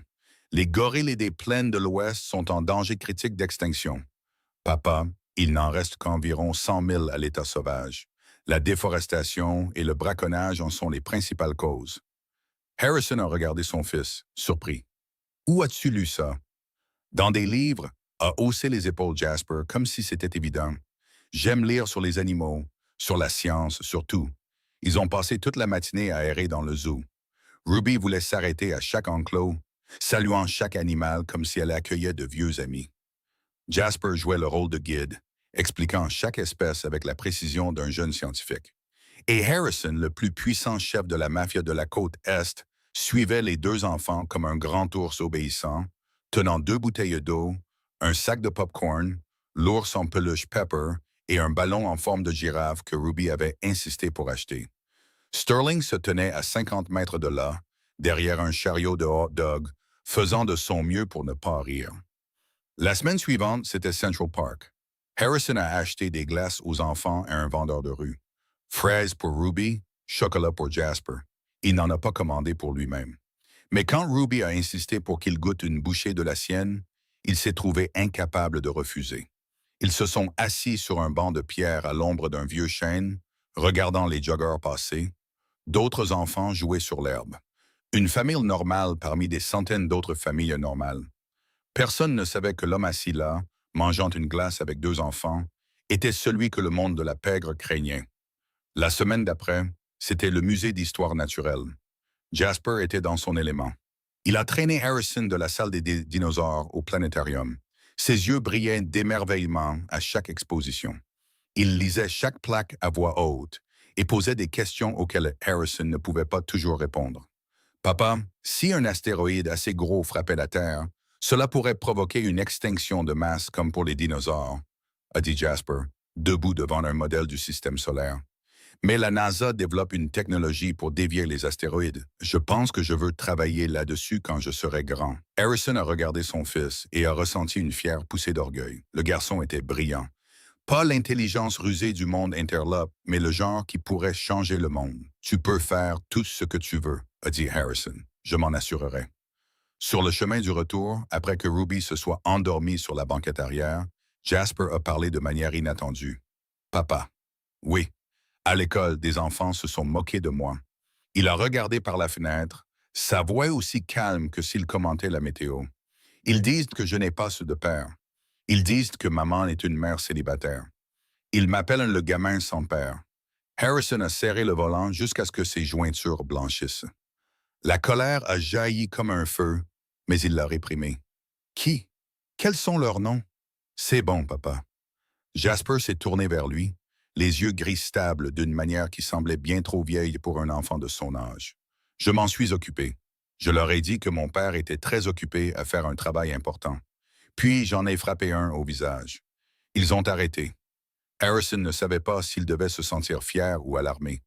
Les gorilles des plaines de l'Ouest sont en danger critique d'extinction. Papa, il n'en reste qu'environ 100 000 à l'état sauvage. La déforestation et le braconnage en sont les principales causes. Harrison a regardé son fils, surpris. « Où as-tu lu ça? » « Dans des livres, a haussé les épaules Jasper comme si c'était évident. « J'aime lire sur les animaux, sur la science, sur tout. Ils ont passé toute la matinée à errer dans le zoo. Ruby voulait s'arrêter à chaque enclos, saluant chaque animal comme si elle accueillait de vieux amis. Jasper jouait le rôle de guide, expliquant chaque espèce avec la précision d'un jeune scientifique. Et Harrison, le plus puissant chef de la mafia de la côte Est, suivait les deux enfants comme un grand ours obéissant, tenant 2 bouteilles d'eau, un sac de popcorn, l'ours en peluche Pepper et un ballon en forme de girafe que Ruby avait insisté pour acheter. Sterling se tenait à 50 mètres de là, derrière un chariot de hot dog, faisant de son mieux pour ne pas rire. La semaine suivante, c'était Central Park. Harrison a acheté des glaces aux enfants à un vendeur de rue. Fraises pour Ruby, chocolat pour Jasper. Il n'en a pas commandé pour lui-même. Mais quand Ruby a insisté pour qu'il goûte une bouchée de la sienne, il s'est trouvé incapable de refuser. Ils se sont assis sur un banc de pierre à l'ombre d'un vieux chêne, regardant les joggeurs passer. D'autres enfants jouaient sur l'herbe. Une famille normale parmi des centaines d'autres familles normales. Personne ne savait que l'homme assis là, mangeant une glace avec 2 enfants, était celui que le monde de la pègre craignait. La semaine d'après, c'était le musée d'histoire naturelle. Jasper était dans son élément. Il a traîné Harrison de la salle des dinosaures au planétarium. Ses yeux brillaient d'émerveillement à chaque exposition. Il lisait chaque plaque à voix haute et posait des questions auxquelles Harrison ne pouvait pas toujours répondre. Papa, si un astéroïde assez gros frappait la Terre, cela pourrait provoquer une extinction de masse comme pour les dinosaures, a dit Jasper, debout devant un modèle du système solaire. Mais la NASA développe une technologie pour dévier les astéroïdes. Je pense que je veux travailler là-dessus quand je serai grand. Harrison a regardé son fils et a ressenti une fière poussée d'orgueil. Le garçon était brillant. Pas l'intelligence rusée du monde interlope, mais le genre qui pourrait changer le monde. Tu peux faire tout ce que tu veux, a dit Harrison. Je m'en assurerai. Sur le chemin du retour, après que Ruby se soit endormie sur la banquette arrière, Jasper a parlé de manière inattendue. Papa. Oui. À l'école, des enfants se sont moqués de moi. Il a regardé par la fenêtre, sa voix aussi calme que s'il commentait la météo. Ils disent que je n'ai pas ceux de père. Ils disent que maman est une mère célibataire. Ils m'appellent le gamin sans père. Harrison a serré le volant jusqu'à ce que ses jointures blanchissent. La colère a jailli comme un feu, mais il l'a réprimée. Qui? Quels sont leurs noms? C'est bon, papa. Jasper s'est tourné vers lui, les yeux gris stables d'une manière qui semblait bien trop vieille pour un enfant de son âge. Je m'en suis occupé. Je leur ai dit que mon père était très occupé à faire un travail important. Puis j'en ai frappé un au visage. Ils ont arrêté. Harrison ne savait pas s'il devait se sentir fier ou alarmé.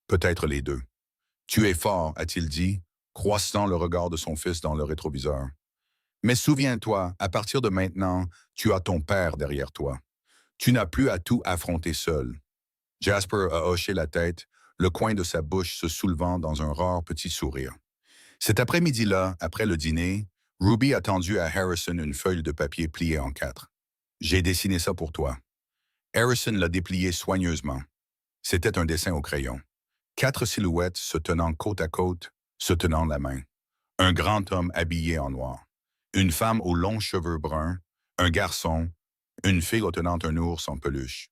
Peut-être les deux. Tu es fort, a-t-il dit, croisant le regard de son fils dans le rétroviseur. Mais souviens-toi, à partir de maintenant, tu as ton père derrière toi. Tu n'as plus à tout affronter seul. Jasper a hoché la tête, le coin de sa bouche se soulevant dans un rare petit sourire. Cet après-midi-là, après le dîner, Ruby a tendu à Harrison une feuille de papier pliée en 4. J'ai dessiné ça pour toi. Harrison l'a déplié soigneusement. C'était un dessin au crayon. 4 silhouettes se tenant côte à côte, se tenant la main. Un grand homme habillé en noir. Une femme aux longs cheveux bruns, un garçon, une fille tenant un ours en peluche.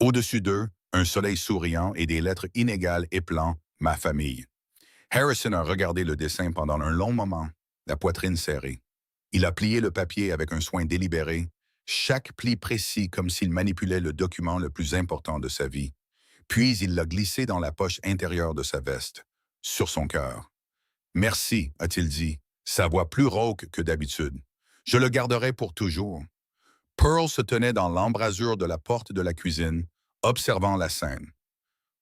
Au-dessus d'eux, un soleil souriant et des lettres inégales épelant « Ma famille ». Harrison a regardé le dessin pendant un long moment, la poitrine serrée. Il a plié le papier avec un soin délibéré, chaque pli précis comme s'il manipulait le document le plus important de sa vie. Puis il l'a glissé dans la poche intérieure de sa veste, sur son cœur. « Merci », a-t-il dit, sa voix plus rauque que d'habitude. « Je le garderai pour toujours. » Pearl se tenait dans l'embrasure de la porte de la cuisine, observant la scène.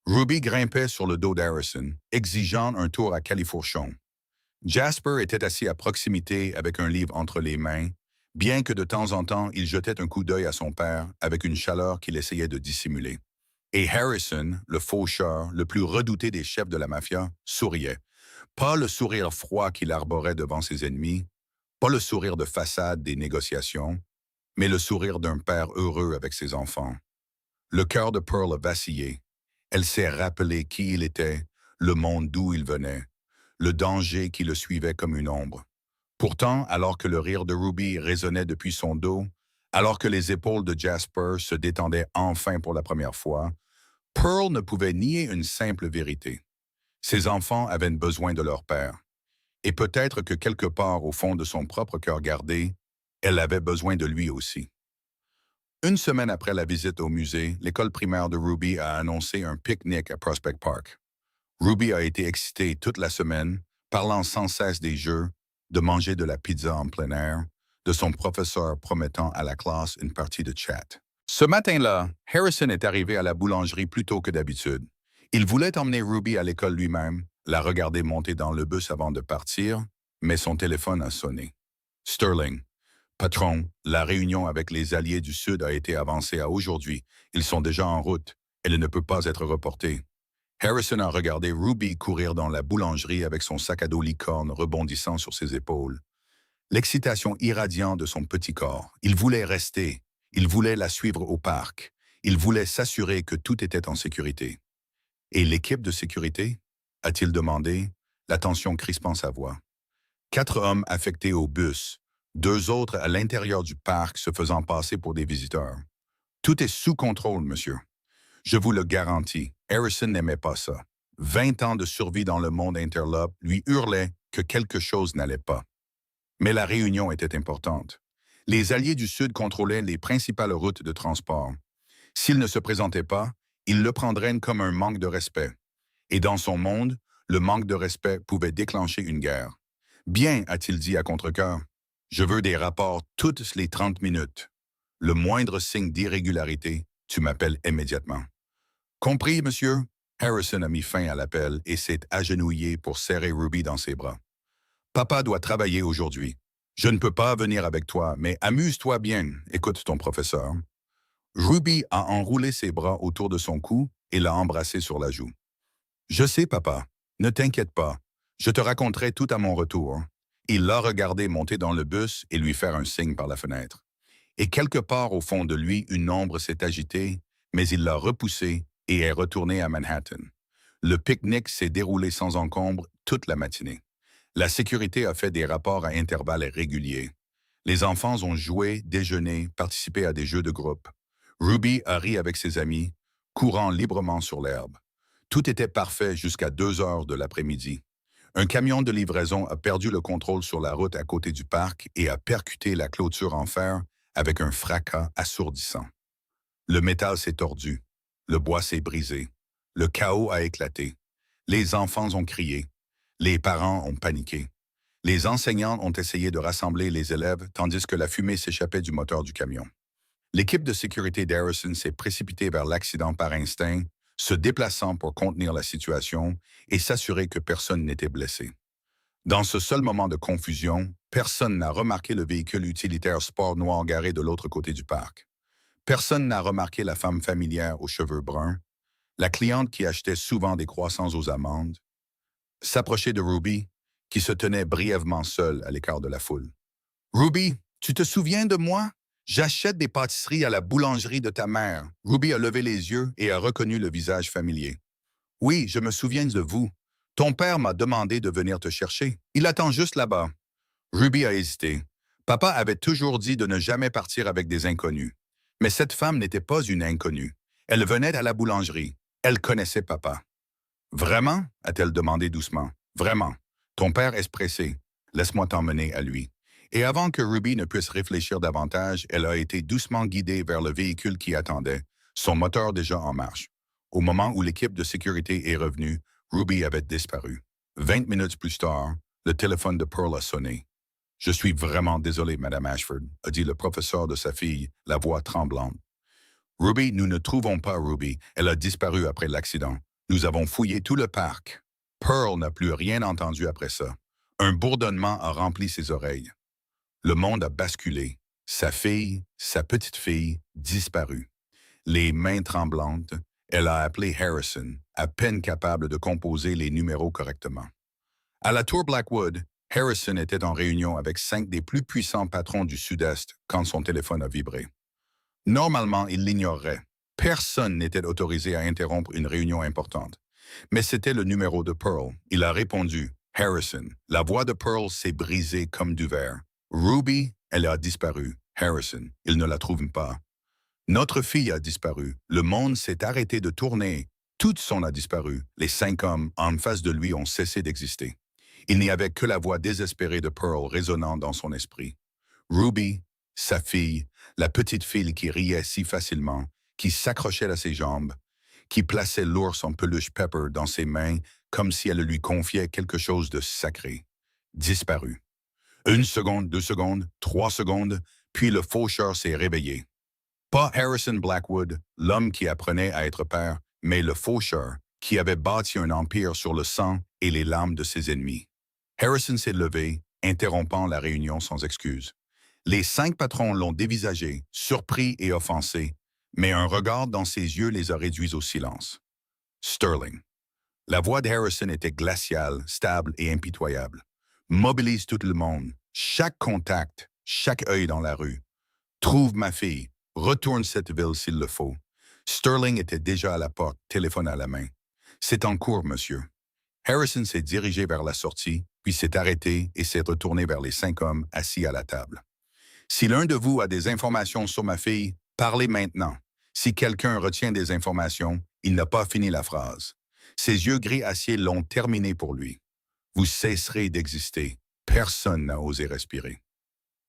Ruby grimpait sur le dos d'Harrison, exigeant un tour à califourchon. Jasper était assis à proximité avec un livre entre les mains, bien que de temps en temps il jetait un coup d'œil à son père avec une chaleur qu'il essayait de dissimuler. Et Harrison, le faucheur, le plus redouté des chefs de la mafia, souriait. Pas le sourire froid qu'il arborait devant ses ennemis, pas le sourire de façade des négociations, mais le sourire d'un père heureux avec ses enfants. Le cœur de Pearl a vacillé. Elle s'est rappelé qui il était, le monde d'où il venait, le danger qui le suivait comme une ombre. Pourtant, alors que le rire de Ruby résonnait depuis son dos, alors que les épaules de Jasper se détendaient enfin pour la première fois, Pearl ne pouvait nier une simple vérité. Ses enfants avaient besoin de leur père. Et peut-être que quelque part au fond de son propre cœur gardé, elle avait besoin de lui aussi. Une semaine après la visite au musée, l'école primaire de Ruby a annoncé un pique-nique à Prospect Park. Ruby a été excitée toute la semaine, parlant sans cesse des jeux, de manger de la pizza en plein air, de son professeur promettant à la classe une partie de chat. Ce matin-là, Harrison est arrivé à la boulangerie plus tôt que d'habitude. Il voulait emmener Ruby à l'école lui-même, la regarder monter dans le bus avant de partir, mais son téléphone a sonné. Sterling. Patron, la réunion avec les alliés du Sud a été avancée à aujourd'hui. Ils sont déjà en route. Elle ne peut pas être reportée. Harrison a regardé Ruby courir dans la boulangerie avec son sac à dos licorne rebondissant sur ses épaules. L'excitation irradiante de son petit corps. Il voulait rester. Il voulait la suivre au parc. Il voulait s'assurer que tout était en sécurité. Et l'équipe de sécurité? A-t-il demandé, l'attention crispant sa voix. 4 hommes affectés au bus, 2 autres à l'intérieur du parc se faisant passer pour des visiteurs. Tout est sous contrôle, monsieur. Je vous le garantis, Harrison n'aimait pas ça. 20 ans de survie dans le monde interlope lui hurlaient que quelque chose n'allait pas. Mais la réunion était importante. Les alliés du Sud contrôlaient les principales routes de transport. S'ils ne se présentaient pas, ils le prendraient comme un manque de respect. Et dans son monde, le manque de respect pouvait déclencher une guerre. Bien, a-t-il dit à contre-cœur, je veux des rapports toutes les 30 minutes. Le moindre signe d'irrégularité, tu m'appelles immédiatement. Compris, monsieur? Harrison a mis fin à l'appel et s'est agenouillé pour serrer Ruby dans ses bras. Papa doit travailler aujourd'hui. Je ne peux pas venir avec toi, mais amuse-toi bien, écoute ton professeur. Ruby a enroulé ses bras autour de son cou et l'a embrassé sur la joue. Je sais, papa. Ne t'inquiète pas. Je te raconterai tout à mon retour. Il l'a regardé monter dans le bus et lui faire un signe par la fenêtre. Et quelque part au fond de lui, une ombre s'est agitée, mais il l'a repoussée et est retourné à Manhattan. Le pique-nique s'est déroulé sans encombre toute la matinée. La sécurité a fait des rapports à intervalles réguliers. Les enfants ont joué, déjeuné, participé à des jeux de groupe. Ruby a ri avec ses amis, courant librement sur l'herbe. Tout était parfait jusqu'à 2 heures de l'après-midi. Un camion de livraison a perdu le contrôle sur la route à côté du parc et a percuté la clôture en fer avec un fracas assourdissant. Le métal s'est tordu, le bois s'est brisé, le chaos a éclaté. Les enfants ont crié, les parents ont paniqué. Les enseignants ont essayé de rassembler les élèves tandis que la fumée s'échappait du moteur du camion. L'équipe de sécurité d'Harrison s'est précipitée vers l'accident par instinct, se déplaçant pour contenir la situation et s'assurer que personne n'était blessé. Dans ce seul moment de confusion, personne n'a remarqué le véhicule utilitaire sport noir garé de l'autre côté du parc. Personne n'a remarqué la femme familière aux cheveux bruns, la cliente qui achetait souvent des croissants aux amandes, s'approcher de Ruby, qui se tenait brièvement seule à l'écart de la foule. « Ruby, tu te souviens de moi? J'achète des pâtisseries à la boulangerie de ta mère. » Ruby a levé les yeux et a reconnu le visage familier. « Oui, je me souviens de vous. Ton père m'a demandé de venir te chercher. Il attend juste là-bas. » Ruby a hésité. Papa avait toujours dit de ne jamais partir avec des inconnus. Mais cette femme n'était pas une inconnue. Elle venait à la boulangerie. Elle connaissait papa. « Vraiment? » a-t-elle demandé doucement. « Vraiment. Ton père est pressé. Laisse-moi t'emmener à lui. » Et avant que Ruby ne puisse réfléchir davantage, elle a été doucement guidée vers le véhicule qui attendait, son moteur déjà en marche. Au moment où l'équipe de sécurité est revenue, Ruby avait disparu. 20 minutes plus tard, le téléphone de Pearl a sonné. « Je suis vraiment désolé, Madame Ashford, » a dit le professeur de sa fille, la voix tremblante. « Ruby, nous ne trouvons pas Ruby. Elle a disparu après l'accident. Nous avons fouillé tout le parc. » Pearl n'a plus rien entendu après ça. Un bourdonnement a rempli ses oreilles. Le monde a basculé. Sa fille, sa petite fille, disparue. Les mains tremblantes, elle a appelé Harrison, à peine capable de composer les numéros correctement. À la Tour Blackwood, Harrison était en réunion avec 5 des plus puissants patrons du Sud-Est quand son téléphone a vibré. Normalement, il l'ignorerait. Personne n'était autorisé à interrompre une réunion importante. Mais c'était le numéro de Pearl. Il a répondu « Harrison ». La voix de Pearl s'est brisée comme du verre. « Ruby, elle a disparu. Harrison, il ne la trouve pas. Notre fille a disparu. Le monde s'est arrêté de tourner. Tout son a disparu. Les 5 hommes en face de lui ont cessé d'exister. Il n'y avait que la voix désespérée de Pearl résonnant dans son esprit. Ruby, sa fille, la petite fille qui riait si facilement, qui s'accrochait à ses jambes, qui plaçait l'ours en peluche Pepper dans ses mains comme si elle lui confiait quelque chose de sacré. Disparu. 1 seconde, 2 secondes, 3 secondes, puis le faucheur s'est réveillé. Pas Harrison Blackwood, l'homme qui apprenait à être père, mais le faucheur, qui avait bâti un empire sur le sang et les larmes de ses ennemis. Harrison s'est levé, interrompant la réunion sans excuse. Les 5 patrons l'ont dévisagé, surpris et offensé, mais un regard dans ses yeux les a réduits au silence. Sterling. La voix de Harrison était glaciale, stable et impitoyable. Mobilise tout le monde, chaque contact, chaque œil dans la rue. Trouve ma fille, retourne cette ville s'il le faut. Sterling était déjà à la porte, téléphone à la main. C'est en cours, monsieur. Harrison s'est dirigé vers la sortie, puis s'est arrêté et s'est retourné vers les 5 hommes assis à la table. Si l'un de vous a des informations sur ma fille, parlez maintenant. Si quelqu'un retient des informations, il n'a pas fini la phrase. Ses yeux gris acier l'ont terminé pour lui. Vous cesserez d'exister. Personne n'a osé respirer.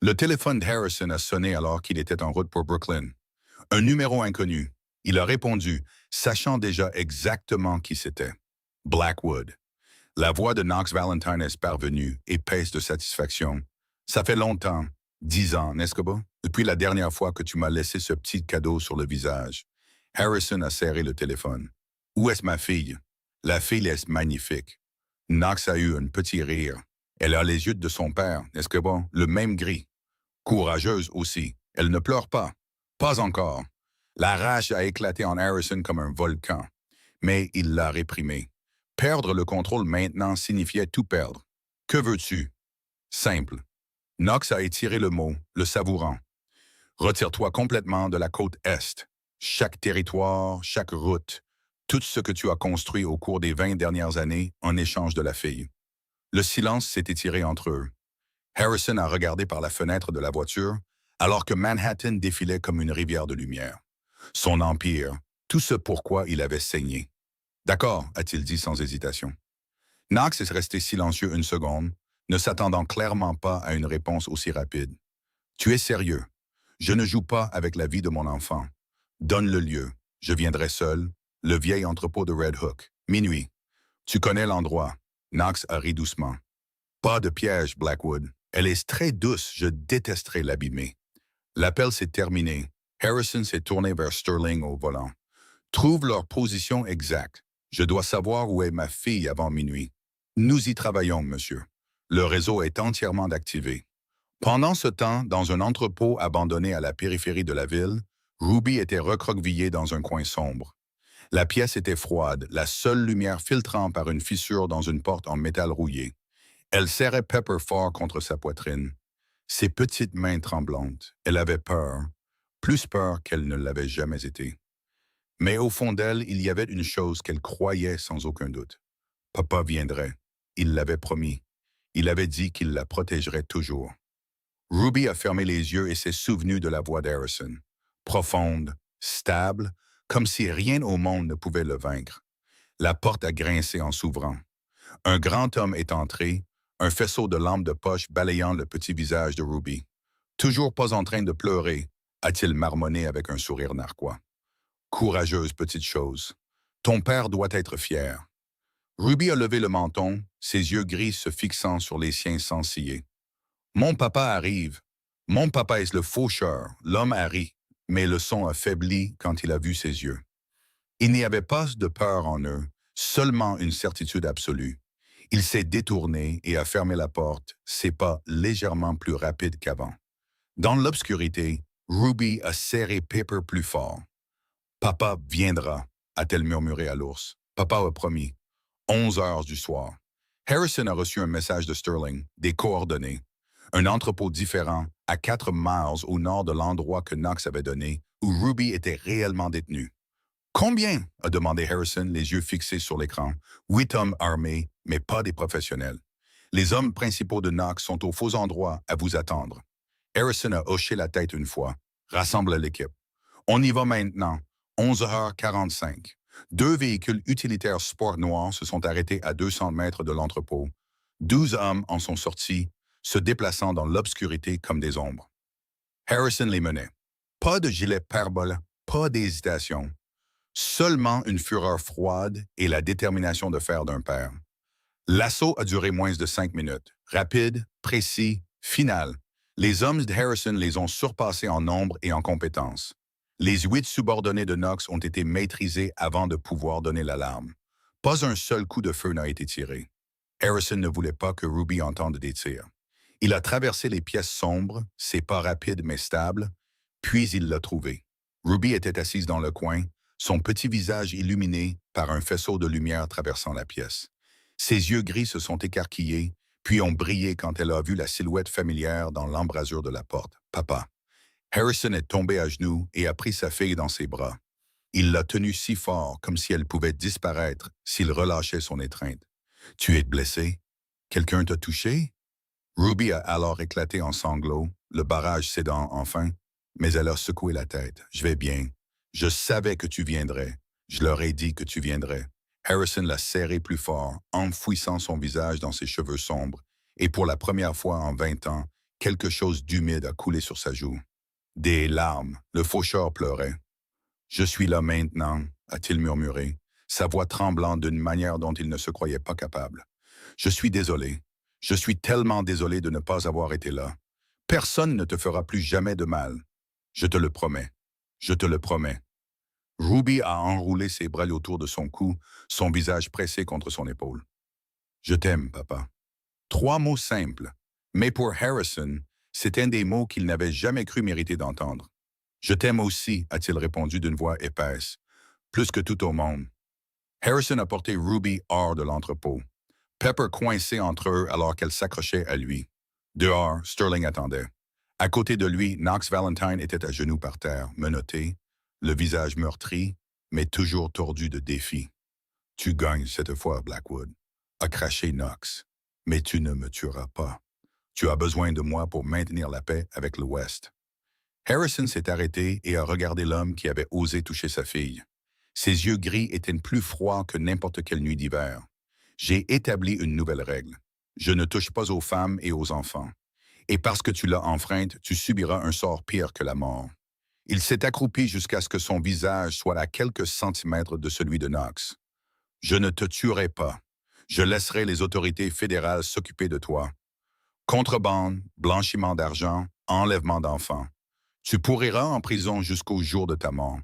Le téléphone d'Harrison a sonné alors qu'il était en route pour Brooklyn. Un numéro inconnu. Il a répondu, sachant déjà exactement qui c'était. Blackwood. La voix de Knox Valentine est parvenue, épaisse de satisfaction. Ça fait longtemps, 10 ans, n'est-ce pas? Depuis la dernière fois que tu m'as laissé ce petit cadeau sur le visage. Harrison a serré le téléphone. Où est ma fille? La fille est magnifique. Knox a eu un petit rire. Elle a les yeux de son père, n'est-ce que bon? Le même gris. Courageuse aussi. Elle ne pleure pas. Pas encore. La rage a éclaté en Harrison comme un volcan. Mais il l'a réprimé. Perdre le contrôle maintenant signifiait tout perdre. Que veux-tu? Simple. Knox a étiré le mot, le savourant. Retire-toi complètement de la côte Est. Chaque territoire, chaque route, tout ce que tu as construit au cours des 20 dernières années en échange de la fille. Le silence s'est étiré entre eux. Harrison a regardé par la fenêtre de la voiture, alors que Manhattan défilait comme une rivière de lumière. Son empire, tout ce pourquoi il avait saigné. D'accord, a-t-il dit sans hésitation. Knox est resté silencieux 1 seconde, ne s'attendant clairement pas à une réponse aussi rapide. Tu es sérieux. Je ne joue pas avec la vie de mon enfant. Donne le lieu. Je viendrai seul. Le vieil entrepôt de Red Hook. Minuit. Tu connais l'endroit. Knox a ri doucement. Pas de piège, Blackwood. Elle est très douce. Je détesterais l'abîmer. L'appel s'est terminé. Harrison s'est tourné vers Sterling au volant. Trouve leur position exacte. Je dois savoir où est ma fille avant minuit. Nous y travaillons, monsieur. Le réseau est entièrement activé. Pendant ce temps, dans un entrepôt abandonné à la périphérie de la ville, Ruby était recroquevillée dans un coin sombre. La pièce était froide, la seule lumière filtrant par une fissure dans une porte en métal rouillé. Elle serrait Pepper fort contre sa poitrine. Ses petites mains tremblantes, elle avait peur, plus peur qu'elle ne l'avait jamais été. Mais au fond d'elle, il y avait une chose qu'elle croyait sans aucun doute. Papa viendrait. Il l'avait promis. Il avait dit qu'il la protégerait toujours. Ruby a fermé les yeux et s'est souvenue de la voix d'Harrison. Profonde, stable, comme si rien au monde ne pouvait le vaincre. La porte a grincé en s'ouvrant. Un grand homme est entré, un faisceau de lampes de poche balayant le petit visage de Ruby. Toujours pas en train de pleurer, a-t-il marmonné avec un sourire narquois. Courageuse petite chose. Ton père doit être fier. Ruby a levé le menton, ses yeux gris se fixant sur les siens sans ciller. Mon papa arrive. Mon papa est le faucheur, l'homme a ri, mais le son a faibli quand il a vu ses yeux. Il n'y avait pas de peur en eux, seulement une certitude absolue. Il s'est détourné et a fermé la porte, ses pas légèrement plus rapides qu'avant. Dans l'obscurité, Ruby a serré Pepper plus fort. Papa viendra, a-t-elle murmuré à l'ours. Papa a promis. 11 heures du soir. Harrison a reçu un message de Sterling, des coordonnées. Un entrepôt différent, à 4 miles au nord de l'endroit que Knox avait donné, où Ruby était réellement détenue. Combien? A demandé Harrison, les yeux fixés sur l'écran. 8 hommes armés, mais pas des professionnels. Les hommes principaux de Knox sont au faux endroit à vous attendre. Harrison a hoché la tête une fois. Rassemble l'équipe. On y va maintenant. 11h45. 2 véhicules utilitaires sport noirs se sont arrêtés à 200 mètres de l'entrepôt. 12 hommes en sont sortis, se déplaçant dans l'obscurité comme des ombres. Harrison les menait. Pas de gilet pare-balles, pas d'hésitation. Seulement une fureur froide et la détermination de faire d'un père. L'assaut a duré moins de 5 minutes. Rapide, précis, final. Les hommes de Harrison les ont surpassés en nombre et en compétence. Les 8 subordonnés de Knox ont été maîtrisés avant de pouvoir donner l'alarme. Pas un seul coup de feu n'a été tiré. Harrison ne voulait pas que Ruby entende des tirs. Il a traversé les pièces sombres, ses pas rapides mais stables, puis il l'a trouvée. Ruby était assise dans le coin, son petit visage illuminé par un faisceau de lumière traversant la pièce. Ses yeux gris se sont écarquillés, puis ont brillé quand elle a vu la silhouette familière dans l'embrasure de la porte. Papa. Harrison est tombé à genoux et a pris sa fille dans ses bras. Il l'a tenue si fort, comme si elle pouvait disparaître s'il relâchait son étreinte. « Tu es blessé? Quelqu'un t'a touché? » Ruby a alors éclaté en sanglots, le barrage cédant enfin, mais elle a secoué la tête. « Je vais bien. Je savais que tu viendrais. Je leur ai dit que tu viendrais. » Harrison l'a serré plus fort, enfouissant son visage dans ses cheveux sombres, et pour la première fois en 20 ans, quelque chose d'humide a coulé sur sa joue. Des larmes, le faucheur pleurait. « Je suis là maintenant, » a-t-il murmuré, sa voix tremblant d'une manière dont il ne se croyait pas capable. « Je suis désolé. Je suis tellement désolé de ne pas avoir été là. Personne ne te fera plus jamais de mal. Je te le promets. Je te le promets. » Ruby a enroulé ses bras autour de son cou, son visage pressé contre son épaule. « Je t'aime, papa. » 3 mots simples, mais pour Harrison, c'est un des mots qu'il n'avait jamais cru mériter d'entendre. « Je t'aime aussi, » a-t-il répondu d'une voix épaisse, « plus que tout au monde. » Harrison a porté Ruby hors de l'entrepôt. Pepper coincé entre eux alors qu'elle s'accrochait à lui. Dehors, Sterling attendait. À côté de lui, Knox Valentine était à genoux par terre, menotté, le visage meurtri, mais toujours tordu de défi. « Tu gagnes cette fois, Blackwood, » a craché Knox. « Mais tu ne me tueras pas. Tu as besoin de moi pour maintenir la paix avec l'Ouest. » Harrison s'est arrêté et a regardé l'homme qui avait osé toucher sa fille. Ses yeux gris étaient plus froids que n'importe quelle nuit d'hiver. « J'ai établi une nouvelle règle. Je ne touche pas aux femmes et aux enfants. Et parce que tu l'as enfreinte, tu subiras un sort pire que la mort. » Il s'est accroupi jusqu'à ce que son visage soit à quelques centimètres de celui de Knox. « Je ne te tuerai pas. Je laisserai les autorités fédérales s'occuper de toi. Contrebande, blanchiment d'argent, enlèvement d'enfants. Tu pourriras en prison jusqu'au jour de ta mort. »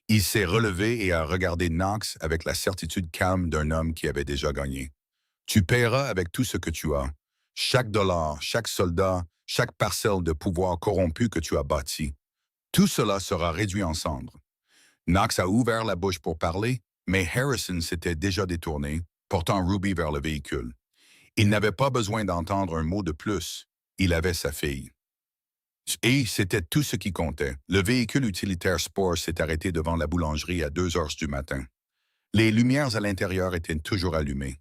Il s'est relevé et a regardé Knox avec la certitude calme d'un homme qui avait déjà gagné. « Tu paieras avec tout ce que tu as. Chaque dollar, chaque soldat, chaque parcelle de pouvoir corrompu que tu as bâti. Tout cela sera réduit en cendres. » Knox a ouvert la bouche pour parler, mais Harrison s'était déjà détourné, portant Ruby vers le véhicule. Il n'avait pas besoin d'entendre un mot de plus. Il avait sa fille. Et c'était tout ce qui comptait. Le véhicule utilitaire sport s'est arrêté devant la boulangerie à 2 heures du matin. Les lumières à l'intérieur étaient toujours allumées.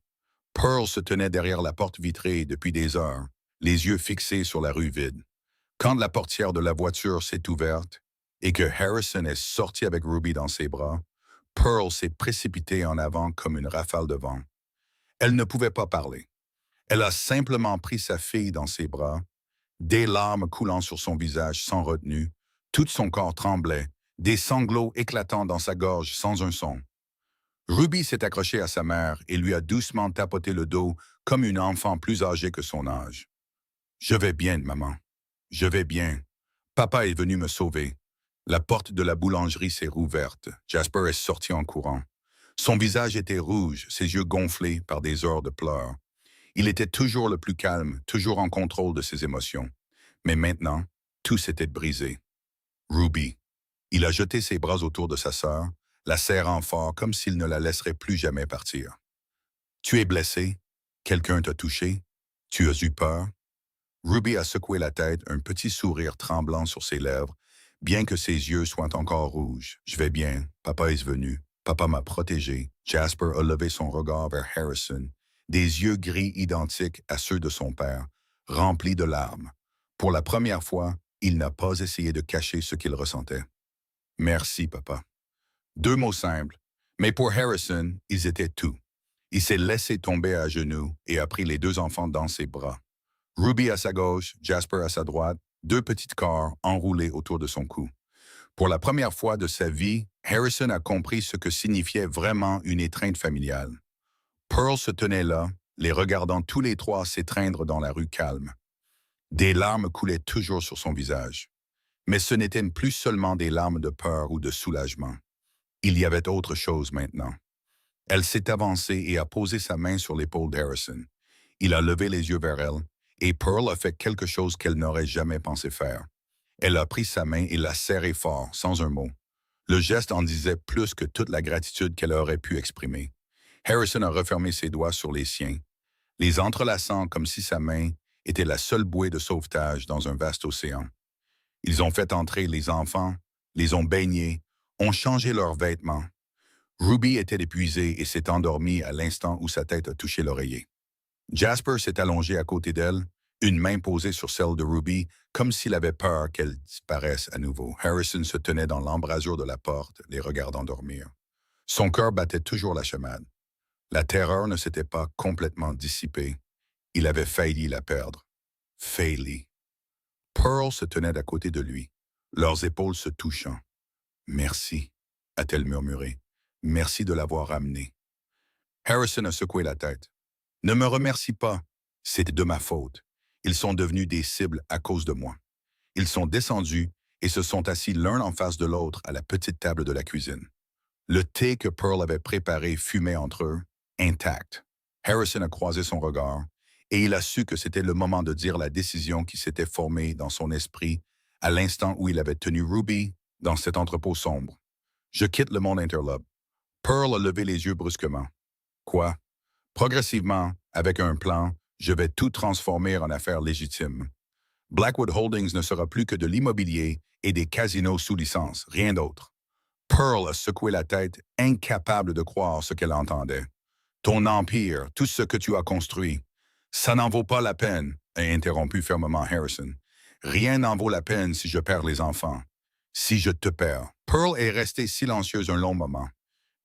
Pearl se tenait derrière la porte vitrée depuis des heures, les yeux fixés sur la rue vide. Quand la portière de la voiture s'est ouverte et que Harrison est sorti avec Ruby dans ses bras, Pearl s'est précipitée en avant comme une rafale de vent. Elle ne pouvait pas parler. Elle a simplement pris sa fille dans ses bras, des larmes coulant sur son visage sans retenue, tout son corps tremblait, des sanglots éclatant dans sa gorge sans un son. Ruby s'est accrochée à sa mère et lui a doucement tapoté le dos comme une enfant plus âgée que son âge. « Je vais bien, maman. Je vais bien. Papa est venu me sauver. » La porte de la boulangerie s'est rouverte. Jasper est sorti en courant. Son visage était rouge, ses yeux gonflés par des heures de pleurs. Il était toujours le plus calme, toujours en contrôle de ses émotions. Mais maintenant, tout s'était brisé. Ruby. Il a jeté ses bras autour de sa sœur, la serrant fort comme s'il ne la laisserait plus jamais partir. « Tu es blessé? Quelqu'un t'a touché? Tu as eu peur? » Ruby a secoué la tête, un petit sourire tremblant sur ses lèvres, bien que ses yeux soient encore rouges. « Je vais bien. Papa est venu. Papa m'a protégé. » Jasper a levé son regard vers Harrison, des yeux gris identiques à ceux de son père, remplis de larmes. Pour la première fois, il n'a pas essayé de cacher ce qu'il ressentait. « Merci, papa. » 2 mots simples, Mais pour Harrison, ils étaient tout. Il s'est laissé tomber à genoux et a pris les deux enfants dans ses bras. Ruby à sa gauche, Jasper à sa droite, deux petites corps enroulés autour de son cou. Pour la première fois de sa vie, Harrison a compris ce que signifiait vraiment une étreinte familiale. Pearl se tenait là, les regardant tous les trois s'étreindre dans la rue calme. Des larmes coulaient toujours sur son visage. Mais ce n'étaient plus seulement des larmes de peur ou de soulagement. Il y avait autre chose maintenant. Elle s'est avancée et a posé sa main sur l'épaule d'Harrison. Il a levé les yeux vers elle, et Pearl a fait quelque chose qu'elle n'aurait jamais pensé faire. Elle a pris sa main et l'a serrée fort, sans un mot. Le geste en disait plus que toute la gratitude qu'elle aurait pu exprimer. Harrison a refermé ses doigts sur les siens, les entrelaçant comme si sa main était la seule bouée de sauvetage dans un vaste océan. Ils ont fait entrer les enfants, les ont baignés, ont changé leurs vêtements. Ruby était épuisée et s'est endormie à l'instant où sa tête a touché l'oreiller. Jasper s'est allongé à côté d'elle, une main posée sur celle de Ruby, comme s'il avait peur qu'elle disparaisse à nouveau. Harrison se tenait dans l'embrasure de la porte, les regardant dormir. Son cœur battait toujours la chamade. La terreur ne s'était pas complètement dissipée. Il avait failli la perdre. Failli. Pearl se tenait à côté de lui, leurs épaules se touchant. « Merci », a-t-elle murmuré. « Merci de l'avoir ramené. » Harrison a secoué la tête. « Ne me remercie pas. C'est de ma faute. Ils sont devenus des cibles à cause de moi. » Ils sont descendus et se sont assis l'un en face de l'autre à la petite table de la cuisine. Le thé que Pearl avait préparé fumait entre eux, intact. Harrison a croisé son regard et il a su que c'était le moment de dire la décision qui s'était formée dans son esprit à l'instant où il avait tenu Ruby dans cet entrepôt sombre. « Je quitte le monde interlope. » Pearl a levé les yeux brusquement. « Quoi? » Progressivement, avec un plan, je vais tout transformer en affaires légitimes. Blackwood Holdings ne sera plus que de l'immobilier et des casinos sous licence, rien d'autre. Pearl a secoué la tête, incapable de croire ce qu'elle entendait. « Ton empire, tout ce que tu as construit, ça n'en vaut pas la peine, » a interrompu fermement Harrison. « Rien n'en vaut la peine si je perds les enfants. Si je te perds. » Pearl est restée silencieuse un long moment.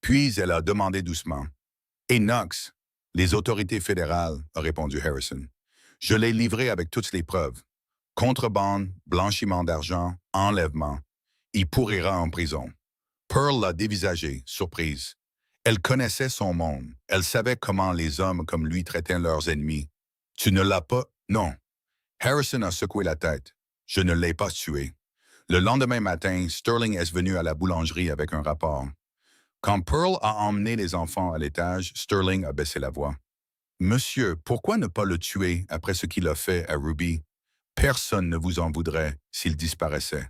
Puis elle a demandé doucement. « Et Knox, les autorités fédérales, » a répondu Harrison. « Je l'ai livré avec toutes les preuves. Contrebande, blanchiment d'argent, enlèvement. Il pourrira en prison. » Pearl l'a dévisagé, surprise. Elle connaissait son monde. Elle savait comment les hommes comme lui traitaient leurs ennemis. « Tu ne l'as pas? » « Non. » Harrison a secoué la tête. « Je ne l'ai pas tué. » Le lendemain matin, Sterling est venu à la boulangerie avec un rapport. Quand Pearl a emmené les enfants à l'étage, Sterling a baissé la voix. « Monsieur, pourquoi ne pas le tuer après ce qu'il a fait à Ruby? Personne ne vous en voudrait s'il disparaissait. »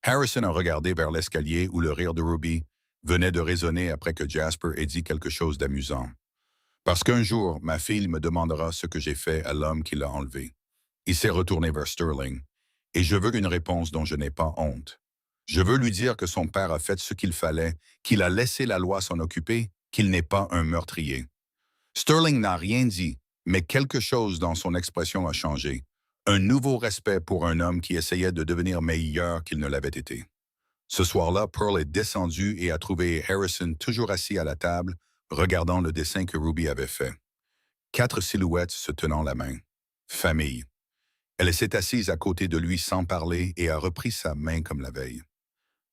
Harrison a regardé vers l'escalier où le rire de Ruby venait de résonner après que Jasper ait dit quelque chose d'amusant. « Parce qu'un jour, ma fille me demandera ce que j'ai fait à l'homme qui l'a enlevé. » Il s'est retourné vers Sterling. « Et je veux une réponse dont je n'ai pas honte. Je veux lui dire que son père a fait ce qu'il fallait, qu'il a laissé la loi s'en occuper, qu'il n'est pas un meurtrier. » Sterling n'a rien dit, mais quelque chose dans son expression a changé. Un nouveau respect pour un homme qui essayait de devenir meilleur qu'il ne l'avait été. Ce soir-là, Pearl est descendue et a trouvé Harrison toujours assis à la table, regardant le dessin que Ruby avait fait. 4 silhouettes se tenant la main. Famille. Elle s'est assise à côté de lui sans parler et a repris sa main comme la veille.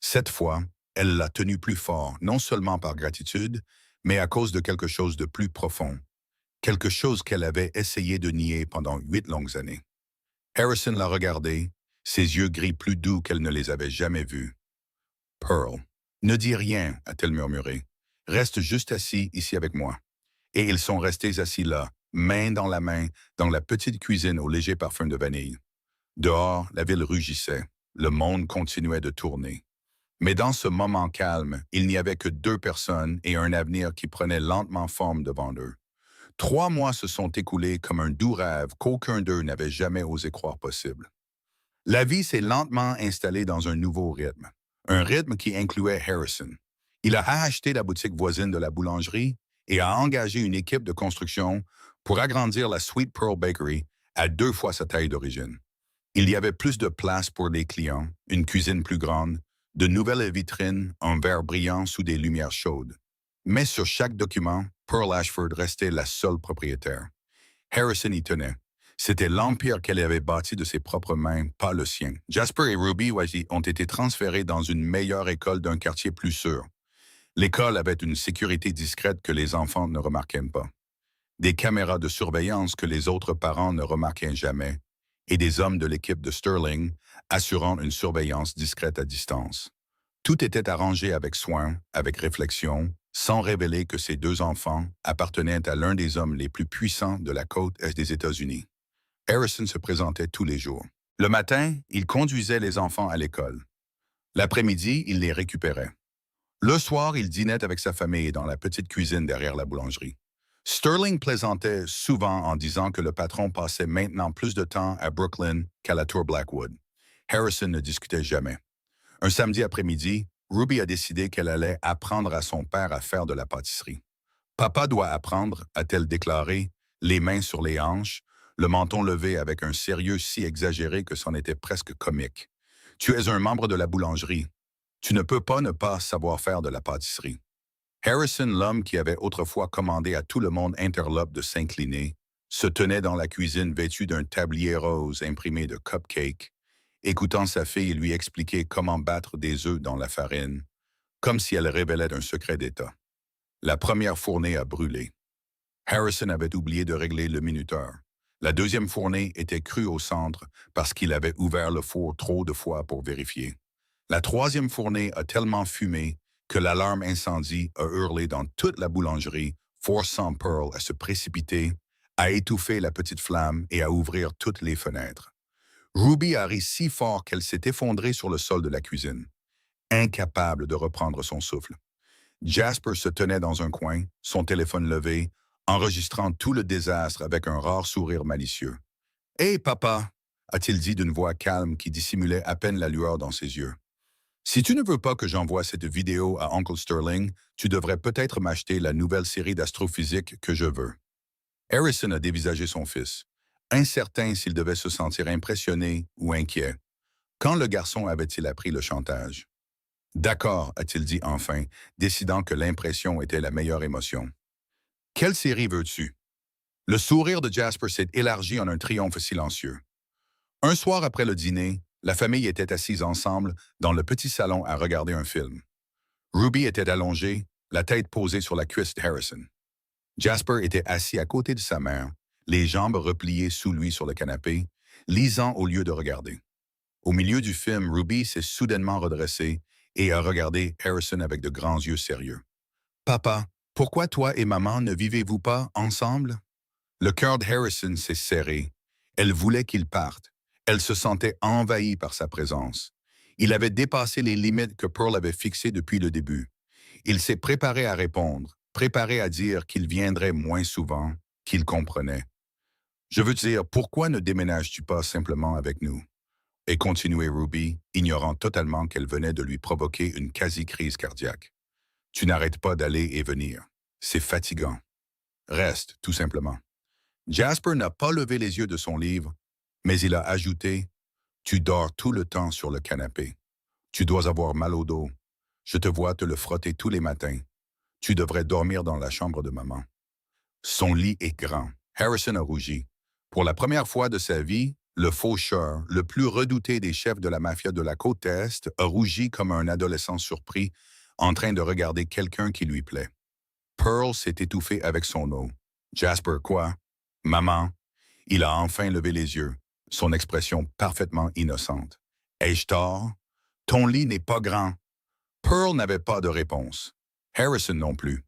Cette fois, elle l'a tenu plus fort, non seulement par gratitude, mais à cause de quelque chose de plus profond. Quelque chose qu'elle avait essayé de nier pendant 8 longues années. Harrison l'a regardée, ses yeux gris plus doux qu'elle ne les avait jamais vus. « Pearl, ne dis rien, » a-t-elle murmuré. « Reste juste assis ici avec moi. » Et ils sont restés assis là, main dans la main, dans la petite cuisine au léger parfum de vanille. Dehors, la ville rugissait. Le monde continuait de tourner. Mais dans ce moment calme, il n'y avait que 2 personnes et un avenir qui prenait lentement forme devant eux. 3 mois se sont écoulés comme un doux rêve qu'aucun d'eux n'avait jamais osé croire possible. La vie s'est lentement installée dans un nouveau rythme. Un rythme qui incluait Harrison. Il a acheté la boutique voisine de la boulangerie et a engagé une équipe de construction pour agrandir la Sweet Pearl Bakery à 2 fois sa taille d'origine. Il y avait plus de place pour les clients, une cuisine plus grande, de nouvelles vitrines, un verre brillant sous des lumières chaudes. Mais sur chaque document, Pearl Ashford restait la seule propriétaire. Harrison y tenait. C'était l'empire qu'elle avait bâti de ses propres mains, pas le sien. Jasper et Ruby ont été transférés dans une meilleure école d'un quartier plus sûr. L'école avait une sécurité discrète que les enfants ne remarquaient pas. Des caméras de surveillance que les autres parents ne remarquaient jamais, et des hommes de l'équipe de Sterling assurant une surveillance discrète à distance. Tout était arrangé avec soin, avec réflexion, sans révéler que ces deux enfants appartenaient à l'un des hommes les plus puissants de la côte est des États-Unis. Harrison se présentait tous les jours. Le matin, il conduisait les enfants à l'école. L'après-midi, il les récupérait. Le soir, il dînait avec sa famille dans la petite cuisine derrière la boulangerie. Sterling plaisantait souvent en disant que le patron passait maintenant plus de temps à Brooklyn qu'à la Tour Blackwood. Harrison ne discutait jamais. Un samedi après-midi, Ruby a décidé qu'elle allait apprendre à son père à faire de la pâtisserie. Papa doit apprendre, a-t-elle déclaré, les mains sur les hanches, le menton levé avec un sérieux si exagéré que c'en était presque comique. Tu es un membre de la boulangerie. Tu ne peux pas ne pas savoir faire de la pâtisserie. Harrison, l'homme qui avait autrefois commandé à tout le monde interlope de s'incliner, se tenait dans la cuisine vêtu d'un tablier rose imprimé de cupcakes, écoutant sa fille lui expliquer comment battre des œufs dans la farine, comme si elle révélait un secret d'État. La première fournée a brûlé. Harrison avait oublié de régler le minuteur. La deuxième fournée était crue au centre parce qu'il avait ouvert le four trop de fois pour vérifier. La troisième fournée a tellement fumé que l'alarme incendie a hurlé dans toute la boulangerie, forçant Pearl à se précipiter, à étouffer la petite flamme et à ouvrir toutes les fenêtres. Ruby a ri si fort qu'elle s'est effondrée sur le sol de la cuisine, incapable de reprendre son souffle. Jasper se tenait dans un coin, son téléphone levé, enregistrant tout le désastre avec un rare sourire malicieux. « Hé, papa !» a-t-il dit d'une voix calme qui dissimulait à peine la lueur dans ses yeux. « Si tu ne veux pas que j'envoie cette vidéo à Uncle Sterling, tu devrais peut-être m'acheter la nouvelle série d'astrophysique que je veux. » Harrison a dévisagé son fils, incertain s'il devait se sentir impressionné ou inquiet. Quand le garçon avait-il appris le chantage? « D'accord, a-t-il dit enfin, décidant que l'impression était la meilleure émotion. « Quelle série veux-tu? » Le sourire de Jasper s'est élargi en un triomphe silencieux. Un soir après le dîner, la famille était assise ensemble dans le petit salon à regarder un film. Ruby était allongée, la tête posée sur la cuisse de Harrison. Jasper était assis à côté de sa mère, les jambes repliées sous lui sur le canapé, lisant au lieu de regarder. Au milieu du film, Ruby s'est soudainement redressée et a regardé Harrison avec de grands yeux sérieux. « Papa, pourquoi toi et maman ne vivez-vous pas ensemble? » Le cœur de Harrison s'est serré. Elle voulait qu'il parte. Elle se sentait envahie par sa présence. Il avait dépassé les limites que Pearl avait fixées depuis le début. Il s'est préparé à répondre, préparé à dire qu'il viendrait moins souvent, qu'il comprenait. « Je veux dire, pourquoi ne déménages-tu pas simplement avec nous? » Et continuait Ruby, ignorant totalement qu'elle venait de lui provoquer une quasi-crise cardiaque. « Tu n'arrêtes pas d'aller et venir. C'est fatigant. Reste, tout simplement. » Jasper n'a pas levé les yeux de son livre, mais il a ajouté « Tu dors tout le temps sur le canapé. Tu dois avoir mal au dos. Je te vois te le frotter tous les matins. Tu devrais dormir dans la chambre de maman. » Son lit est grand. Harrison a rougi. Pour la première fois de sa vie, le faucheur, le plus redouté des chefs de la mafia de la côte Est, a rougi comme un adolescent surpris en train de regarder quelqu'un qui lui plaît. Pearl s'est étouffée avec son eau. Jasper, quoi? Maman? Il a enfin levé les yeux, son expression parfaitement innocente. Ai-je tort? Ton lit n'est pas grand. Pearl n'avait pas de réponse. Harrison non plus.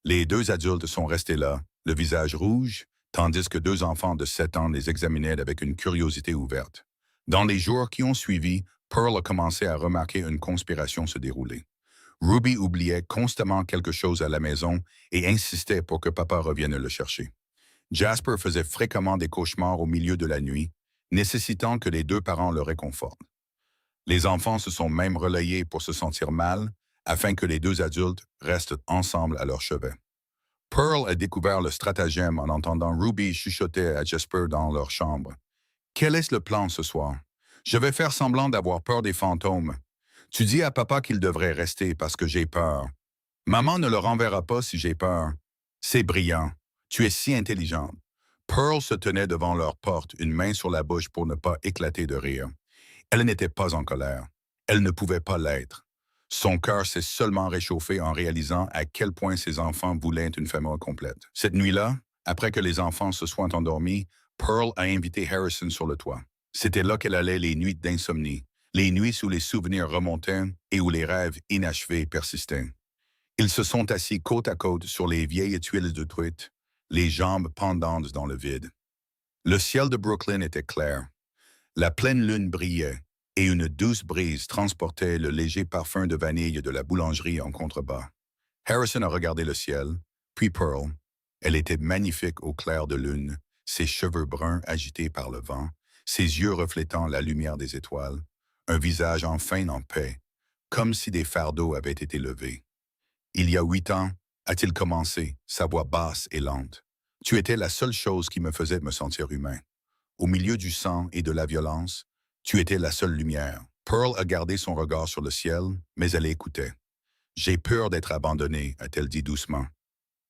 Les deux adultes sont restés là, le visage rouge, tandis que deux enfants de 7 ans les examinaient avec une curiosité ouverte. Dans les jours qui ont suivi, Pearl a commencé à remarquer une conspiration se dérouler. Ruby oubliait constamment quelque chose à la maison et insistait pour que papa revienne le chercher. Jasper faisait fréquemment des cauchemars au milieu de la nuit, nécessitant que les deux parents le réconfortent. Les enfants se sont même relayés pour se sentir mal, afin que les deux adultes restent ensemble à leur chevet. Pearl a découvert le stratagème en entendant Ruby chuchoter à Jasper dans leur chambre. « Quel est le plan ce soir? Je vais faire semblant d'avoir peur des fantômes. Tu dis à papa qu'il devrait rester parce que j'ai peur. Maman ne le renverra pas si j'ai peur. C'est brillant. Tu es si intelligente. Pearl se tenait devant leur porte, une main sur la bouche pour ne pas éclater de rire. Elle n'était pas en colère. Elle ne pouvait pas l'être. Son cœur s'est seulement réchauffé en réalisant à quel point ses enfants voulaient une famille complète. Cette nuit-là, après que les enfants se soient endormis, Pearl a invité Harrison sur le toit. C'était là qu'elle allait les nuits d'insomnie, les nuits où les souvenirs remontaient et où les rêves inachevés persistaient. Ils se sont assis côte à côte sur les vieilles tuiles de truite, les jambes pendantes dans le vide. Le ciel de Brooklyn était clair. La pleine lune brillait et une douce brise transportait le léger parfum de vanille de la boulangerie en contrebas. Harrison a regardé le ciel, puis Pearl. Elle était magnifique au clair de lune, ses cheveux bruns agités par le vent, ses yeux reflétant la lumière des étoiles, un visage enfin en paix, comme si des fardeaux avaient été levés. Il y a 8 ans, a-t-il commencé, sa voix basse et lente. Tu étais la seule chose qui me faisait me sentir humain. Au milieu du sang et de la violence, tu étais la seule lumière. Pearl a gardé son regard sur le ciel, mais elle écoutait. J'ai peur d'être abandonnée, a-t-elle dit doucement.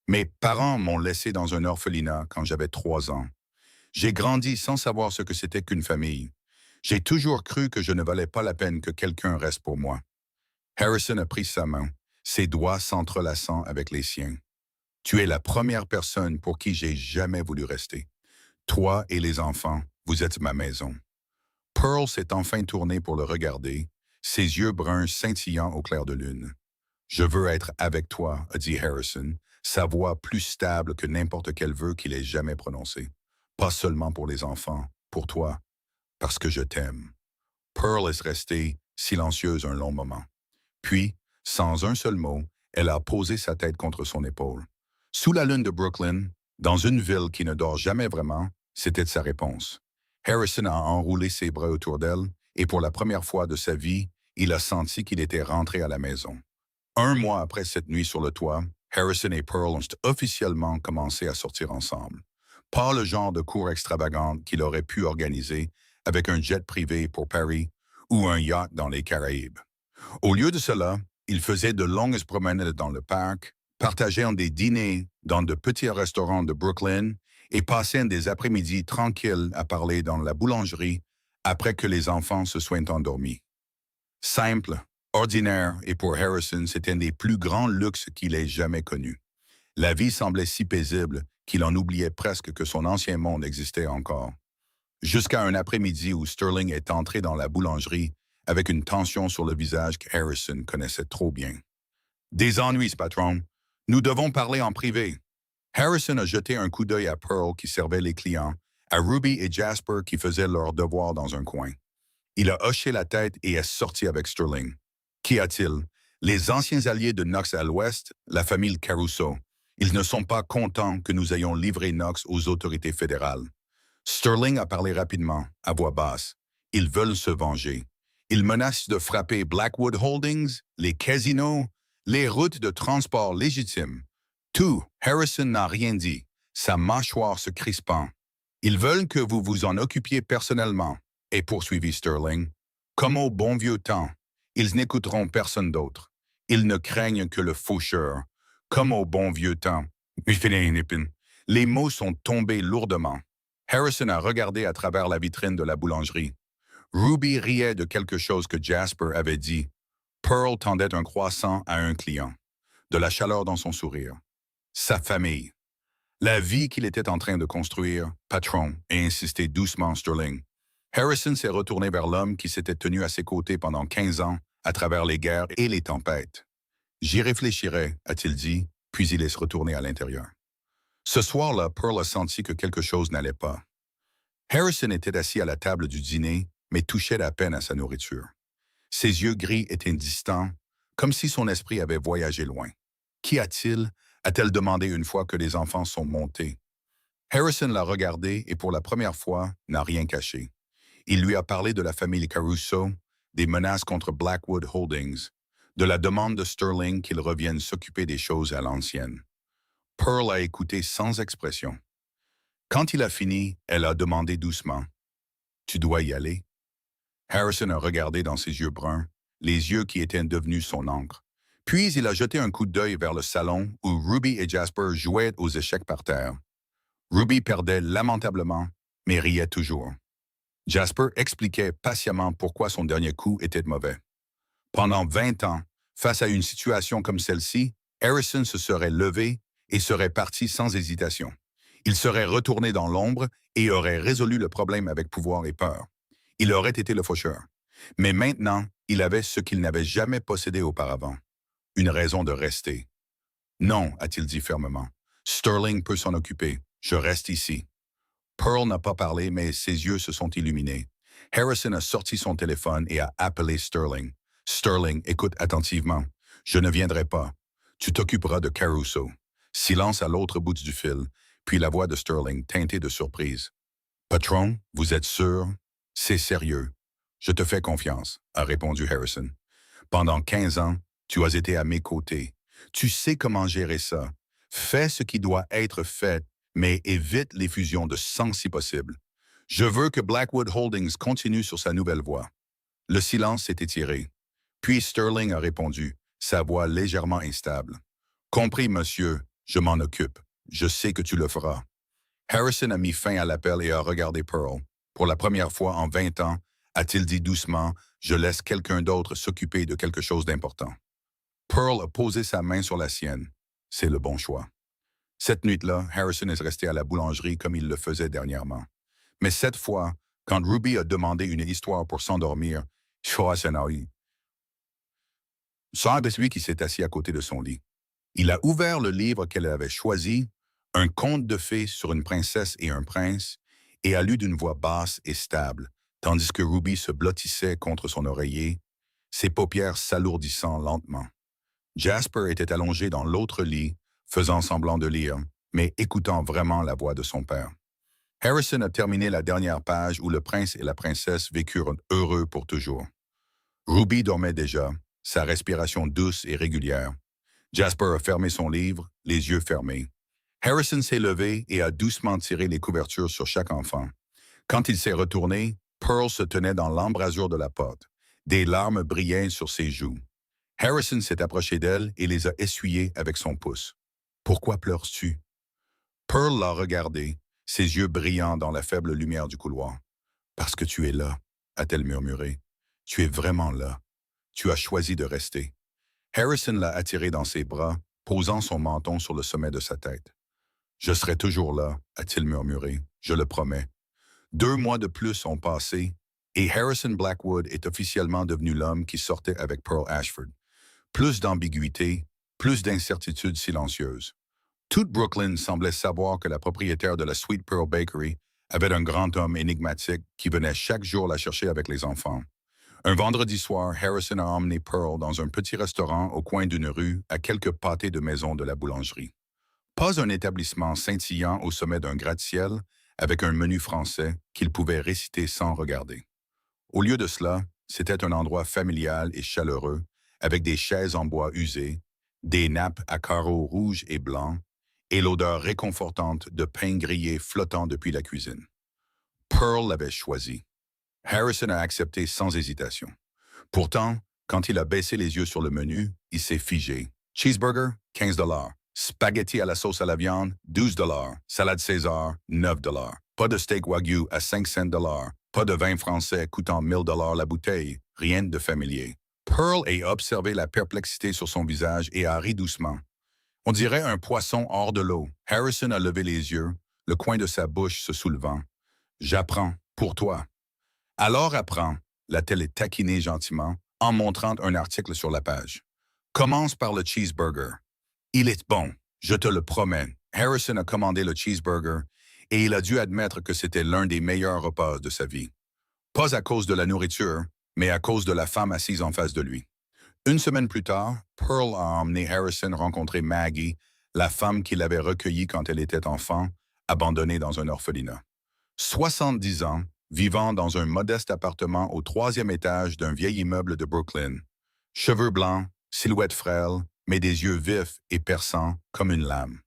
Mes parents m'ont laissé dans un orphelinat quand j'avais 3 ans. J'ai grandi sans savoir ce que c'était qu'une famille. J'ai toujours cru que je ne valais pas la peine que quelqu'un reste pour moi. Harrison a pris sa main, ses doigts s'entrelaçant avec les siens. Tu es la première personne pour qui j'ai jamais voulu rester. Toi et les enfants, vous êtes ma maison. Pearl s'est enfin tournée pour le regarder, ses yeux bruns scintillant au clair de lune. Je veux être avec toi, a dit Harrison, sa voix plus stable que n'importe quel vœu qu'il ait jamais prononcé. Pas seulement pour les enfants, pour toi, parce que je t'aime. Pearl est restée silencieuse un long moment. Puis, sans un seul mot, elle a posé sa tête contre son épaule. Sous la lune de Brooklyn, dans une ville qui ne dort jamais vraiment, c'était sa réponse. Harrison a enroulé ses bras autour d'elle et pour la première fois de sa vie, il a senti qu'il était rentré à la maison. 1 mois après cette nuit sur le toit, Harrison et Pearl ont officiellement commencé à sortir ensemble. Pas le genre de cour extravagante qu'il aurait pu organiser avec un jet privé pour Paris ou un yacht dans les Caraïbes. Au lieu de cela, ils faisaient de longues promenades dans le parc, partageant des dîners dans de petits restaurants de Brooklyn et passaient des après-midi tranquilles à parler dans la boulangerie après que les enfants se soient endormis. Simple, ordinaire et pour Harrison, c'était un des plus grands luxes qu'il ait jamais connus. La vie semblait si paisible qu'il en oubliait presque que son ancien monde existait encore. Jusqu'à un après-midi où Sterling est entré dans la boulangerie avec une tension sur le visage que Harrison connaissait trop bien. Des ennuis, patron. Nous devons parler en privé. Harrison a jeté un coup d'œil à Pearl qui servait les clients, à Ruby et Jasper qui faisaient leurs devoirs dans un coin. Il a hoché la tête et est sorti avec Sterling. Qu'y a-t-il? Les anciens alliés de Knox à l'ouest, la famille Caruso. Ils ne sont pas contents que nous ayons livré Knox aux autorités fédérales. Sterling a parlé rapidement, à voix basse. Ils veulent se venger. Ils menacent de frapper Blackwood Holdings, les casinos, les routes de transport légitimes. Tout, Harrison n'a rien dit, sa mâchoire se crispant. Ils veulent que vous vous en occupiez personnellement, et poursuivit Sterling. Comme au bon vieux temps, ils n'écouteront personne d'autre. Ils ne craignent que le faucheur. Comme au bon vieux temps. Les mots sont tombés lourdement. Harrison a regardé à travers la vitrine de la boulangerie. Ruby riait de quelque chose que Jasper avait dit. Pearl tendait un croissant à un client. De la chaleur dans son sourire. Sa famille. La vie qu'il était en train de construire, patron, a insisté doucement Sterling. Harrison s'est retourné vers l'homme qui s'était tenu à ses côtés pendant 15 ans, à travers les guerres et les tempêtes. J'y réfléchirai, a-t-il dit, puis il est se retourné à l'intérieur. Ce soir-là, Pearl a senti que quelque chose n'allait pas. Harrison était assis à la table du dîner, mais touchait à peine à sa nourriture. Ses yeux gris étaient distants, comme si son esprit avait voyagé loin. Qu'y a-t-il? A-t-elle demandé une fois que les enfants sont montés. Harrison l'a regardé et pour la première fois, n'a rien caché. Il lui a parlé de la famille Caruso, des menaces contre Blackwood Holdings, de la demande de Sterling qu'il revienne s'occuper des choses à l'ancienne. Pearl a écouté sans expression. Quand il a fini, elle a demandé doucement. « Tu dois y aller ?» Harrison a regardé dans ses yeux bruns, les yeux qui étaient devenus son encre. Puis il a jeté un coup d'œil vers le salon où Ruby et Jasper jouaient aux échecs par terre. Ruby perdait lamentablement, mais riait toujours. Jasper expliquait patiemment pourquoi son dernier coup était mauvais. Pendant 20 ans, face à une situation comme celle-ci, Harrison se serait levé et serait parti sans hésitation. Il serait retourné dans l'ombre et aurait résolu le problème avec pouvoir et peur. Il aurait été le faucheur. Mais maintenant, il avait ce qu'il n'avait jamais possédé auparavant. Une raison de rester. Non, a-t-il dit fermement. Sterling peut s'en occuper. Je reste ici. Pearl n'a pas parlé, mais ses yeux se sont illuminés. Harrison a sorti son téléphone et a appelé Sterling. Sterling, écoute attentivement. Je ne viendrai pas. Tu t'occuperas de Caruso. Silence à l'autre bout du fil, puis la voix de Sterling teintée de surprise. Patron, vous êtes sûr? C'est sérieux. Je te fais confiance, a répondu Harrison. Pendant 15 ans, tu as été à mes côtés. Tu sais comment gérer ça. Fais ce qui doit être fait, mais évite les fusions de sang si possible. Je veux que Blackwood Holdings continue sur sa nouvelle voie. Le silence s'est étiré. Puis Sterling a répondu, sa voix légèrement instable. Compris, monsieur, je m'en occupe. Je sais que tu le feras. Harrison a mis fin à l'appel et a regardé Pearl. Pour la première fois en 20 ans, a-t-il dit doucement, je laisse quelqu'un d'autre s'occuper de quelque chose d'important. Pearl a posé sa main sur la sienne. C'est le bon choix. Cette nuit-là, Harrison est resté à la boulangerie comme il le faisait dernièrement. Mais cette fois, quand Ruby a demandé une histoire pour s'endormir, c'est lui qui s'est assis à côté de son lit. Il a ouvert le livre qu'elle avait choisi, un conte de fées sur une princesse et un prince, et a lu d'une voix basse et stable, tandis que Ruby se blottissait contre son oreiller, ses paupières s'alourdissant lentement. Jasper était allongé dans l'autre lit, faisant semblant de lire, mais écoutant vraiment la voix de son père. Harrison a terminé la dernière page où le prince et la princesse vécurent heureux pour toujours. Ruby dormait déjà, sa respiration douce et régulière. Jasper a fermé son livre, les yeux fermés. Harrison s'est levé et a doucement tiré les couvertures sur chaque enfant. Quand il s'est retourné, Pearl se tenait dans l'embrasure de la porte. Des larmes brillaient sur ses joues. Harrison s'est approché d'elle et les a essuyées avec son pouce. « Pourquoi pleures-tu? » Pearl l'a regardé, ses yeux brillants dans la faible lumière du couloir. « Parce que tu es là, » a-t-elle murmuré. « Tu es vraiment là. Tu as choisi de rester. » Harrison l'a attiré dans ses bras, posant son menton sur le sommet de sa tête. « Je serai toujours là, » a-t-il murmuré. « Je le promets. » 2 mois de plus ont passé, et Harrison Blackwood est officiellement devenu l'homme qui sortait avec Pearl Ashford. Plus d'ambiguïté, plus d'incertitudes silencieuses. Toute Brooklyn semblait savoir que la propriétaire de la Sweet Pearl Bakery avait un grand homme énigmatique qui venait chaque jour la chercher avec les enfants. Un vendredi soir, Harrison a emmené Pearl dans un petit restaurant au coin d'une rue à quelques pâtés de maison de la boulangerie. Pas un établissement scintillant au sommet d'un gratte-ciel avec un menu français qu'il pouvait réciter sans regarder. Au lieu de cela, c'était un endroit familial et chaleureux avec des chaises en bois usées, des nappes à carreaux rouges et blancs et l'odeur réconfortante de pain grillé flottant depuis la cuisine. Pearl l'avait choisi. Harrison a accepté sans hésitation. Pourtant, quand il a baissé les yeux sur le menu, il s'est figé. Cheeseburger, 15 $. Spaghetti à la sauce à la viande, 12 $. Salade César, 9 $. Pas de steak Wagyu à 5 cents $. Pas de vin français coûtant 1000 $ la bouteille. Rien de familier. Pearl a observé la perplexité sur son visage et a ri doucement. On dirait un poisson hors de l'eau. Harrison a levé les yeux, le coin de sa bouche se soulevant. « J'apprends, pour toi. » « Alors apprends, » l'a-t-elle taquiné gentiment, en montrant un article sur la page. « Commence par le cheeseburger. Il est bon, je te le promets. » Harrison a commandé le cheeseburger et il a dû admettre que c'était l'un des meilleurs repas de sa vie. Pas à cause de la nourriture, mais à cause de la femme assise en face de lui. Une semaine plus tard, Pearl a emmené Harrison rencontrer Maggie, la femme qu'il avait recueillie quand elle était enfant, abandonnée dans un orphelinat. 70 ans, vivant dans un modeste appartement au 3e étage d'un vieil immeuble de Brooklyn. Cheveux blancs, silhouette frêle, mais des yeux vifs et perçants comme une lame.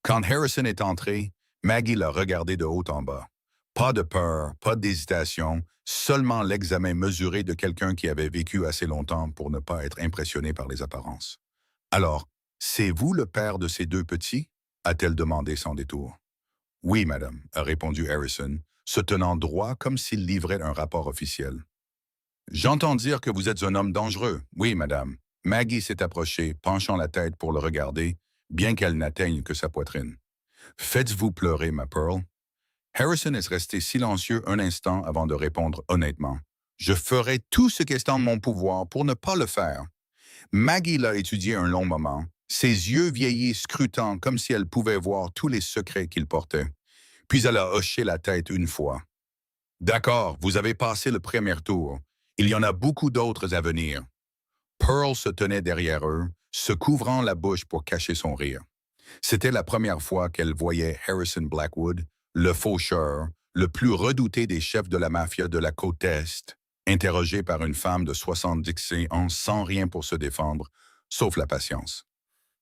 Quand Harrison est entré, Maggie l'a regardé de haut en bas. Pas de peur, pas d'hésitation, seulement l'examen mesuré de quelqu'un qui avait vécu assez longtemps pour ne pas être impressionné par les apparences. Alors, c'est vous le père de ces deux petits? A-t-elle demandé sans détour. Oui, madame, a répondu Harrison, se tenant droit comme s'il livrait un rapport officiel. J'entends dire que vous êtes un homme dangereux. Oui, madame. Maggie s'est approchée, penchant la tête pour le regarder, bien qu'elle n'atteigne que sa poitrine. Faites-vous pleurer, ma Pearl? Harrison est resté silencieux un instant avant de répondre honnêtement. Je ferai tout ce qui est en mon pouvoir pour ne pas le faire. Maggie l'a étudié un long moment, ses yeux vieillis scrutant comme si elle pouvait voir tous les secrets qu'il portait. Puis elle a hoché la tête une fois. D'accord, vous avez passé le premier tour. Il y en a beaucoup d'autres à venir. Pearl se tenait derrière eux, se couvrant la bouche pour cacher son rire. C'était la première fois qu'elle voyait Harrison Blackwood, le faucheur, le plus redouté des chefs de la mafia de la côte Est, interrogé par une femme de 70 ans sans rien pour se défendre, sauf la patience.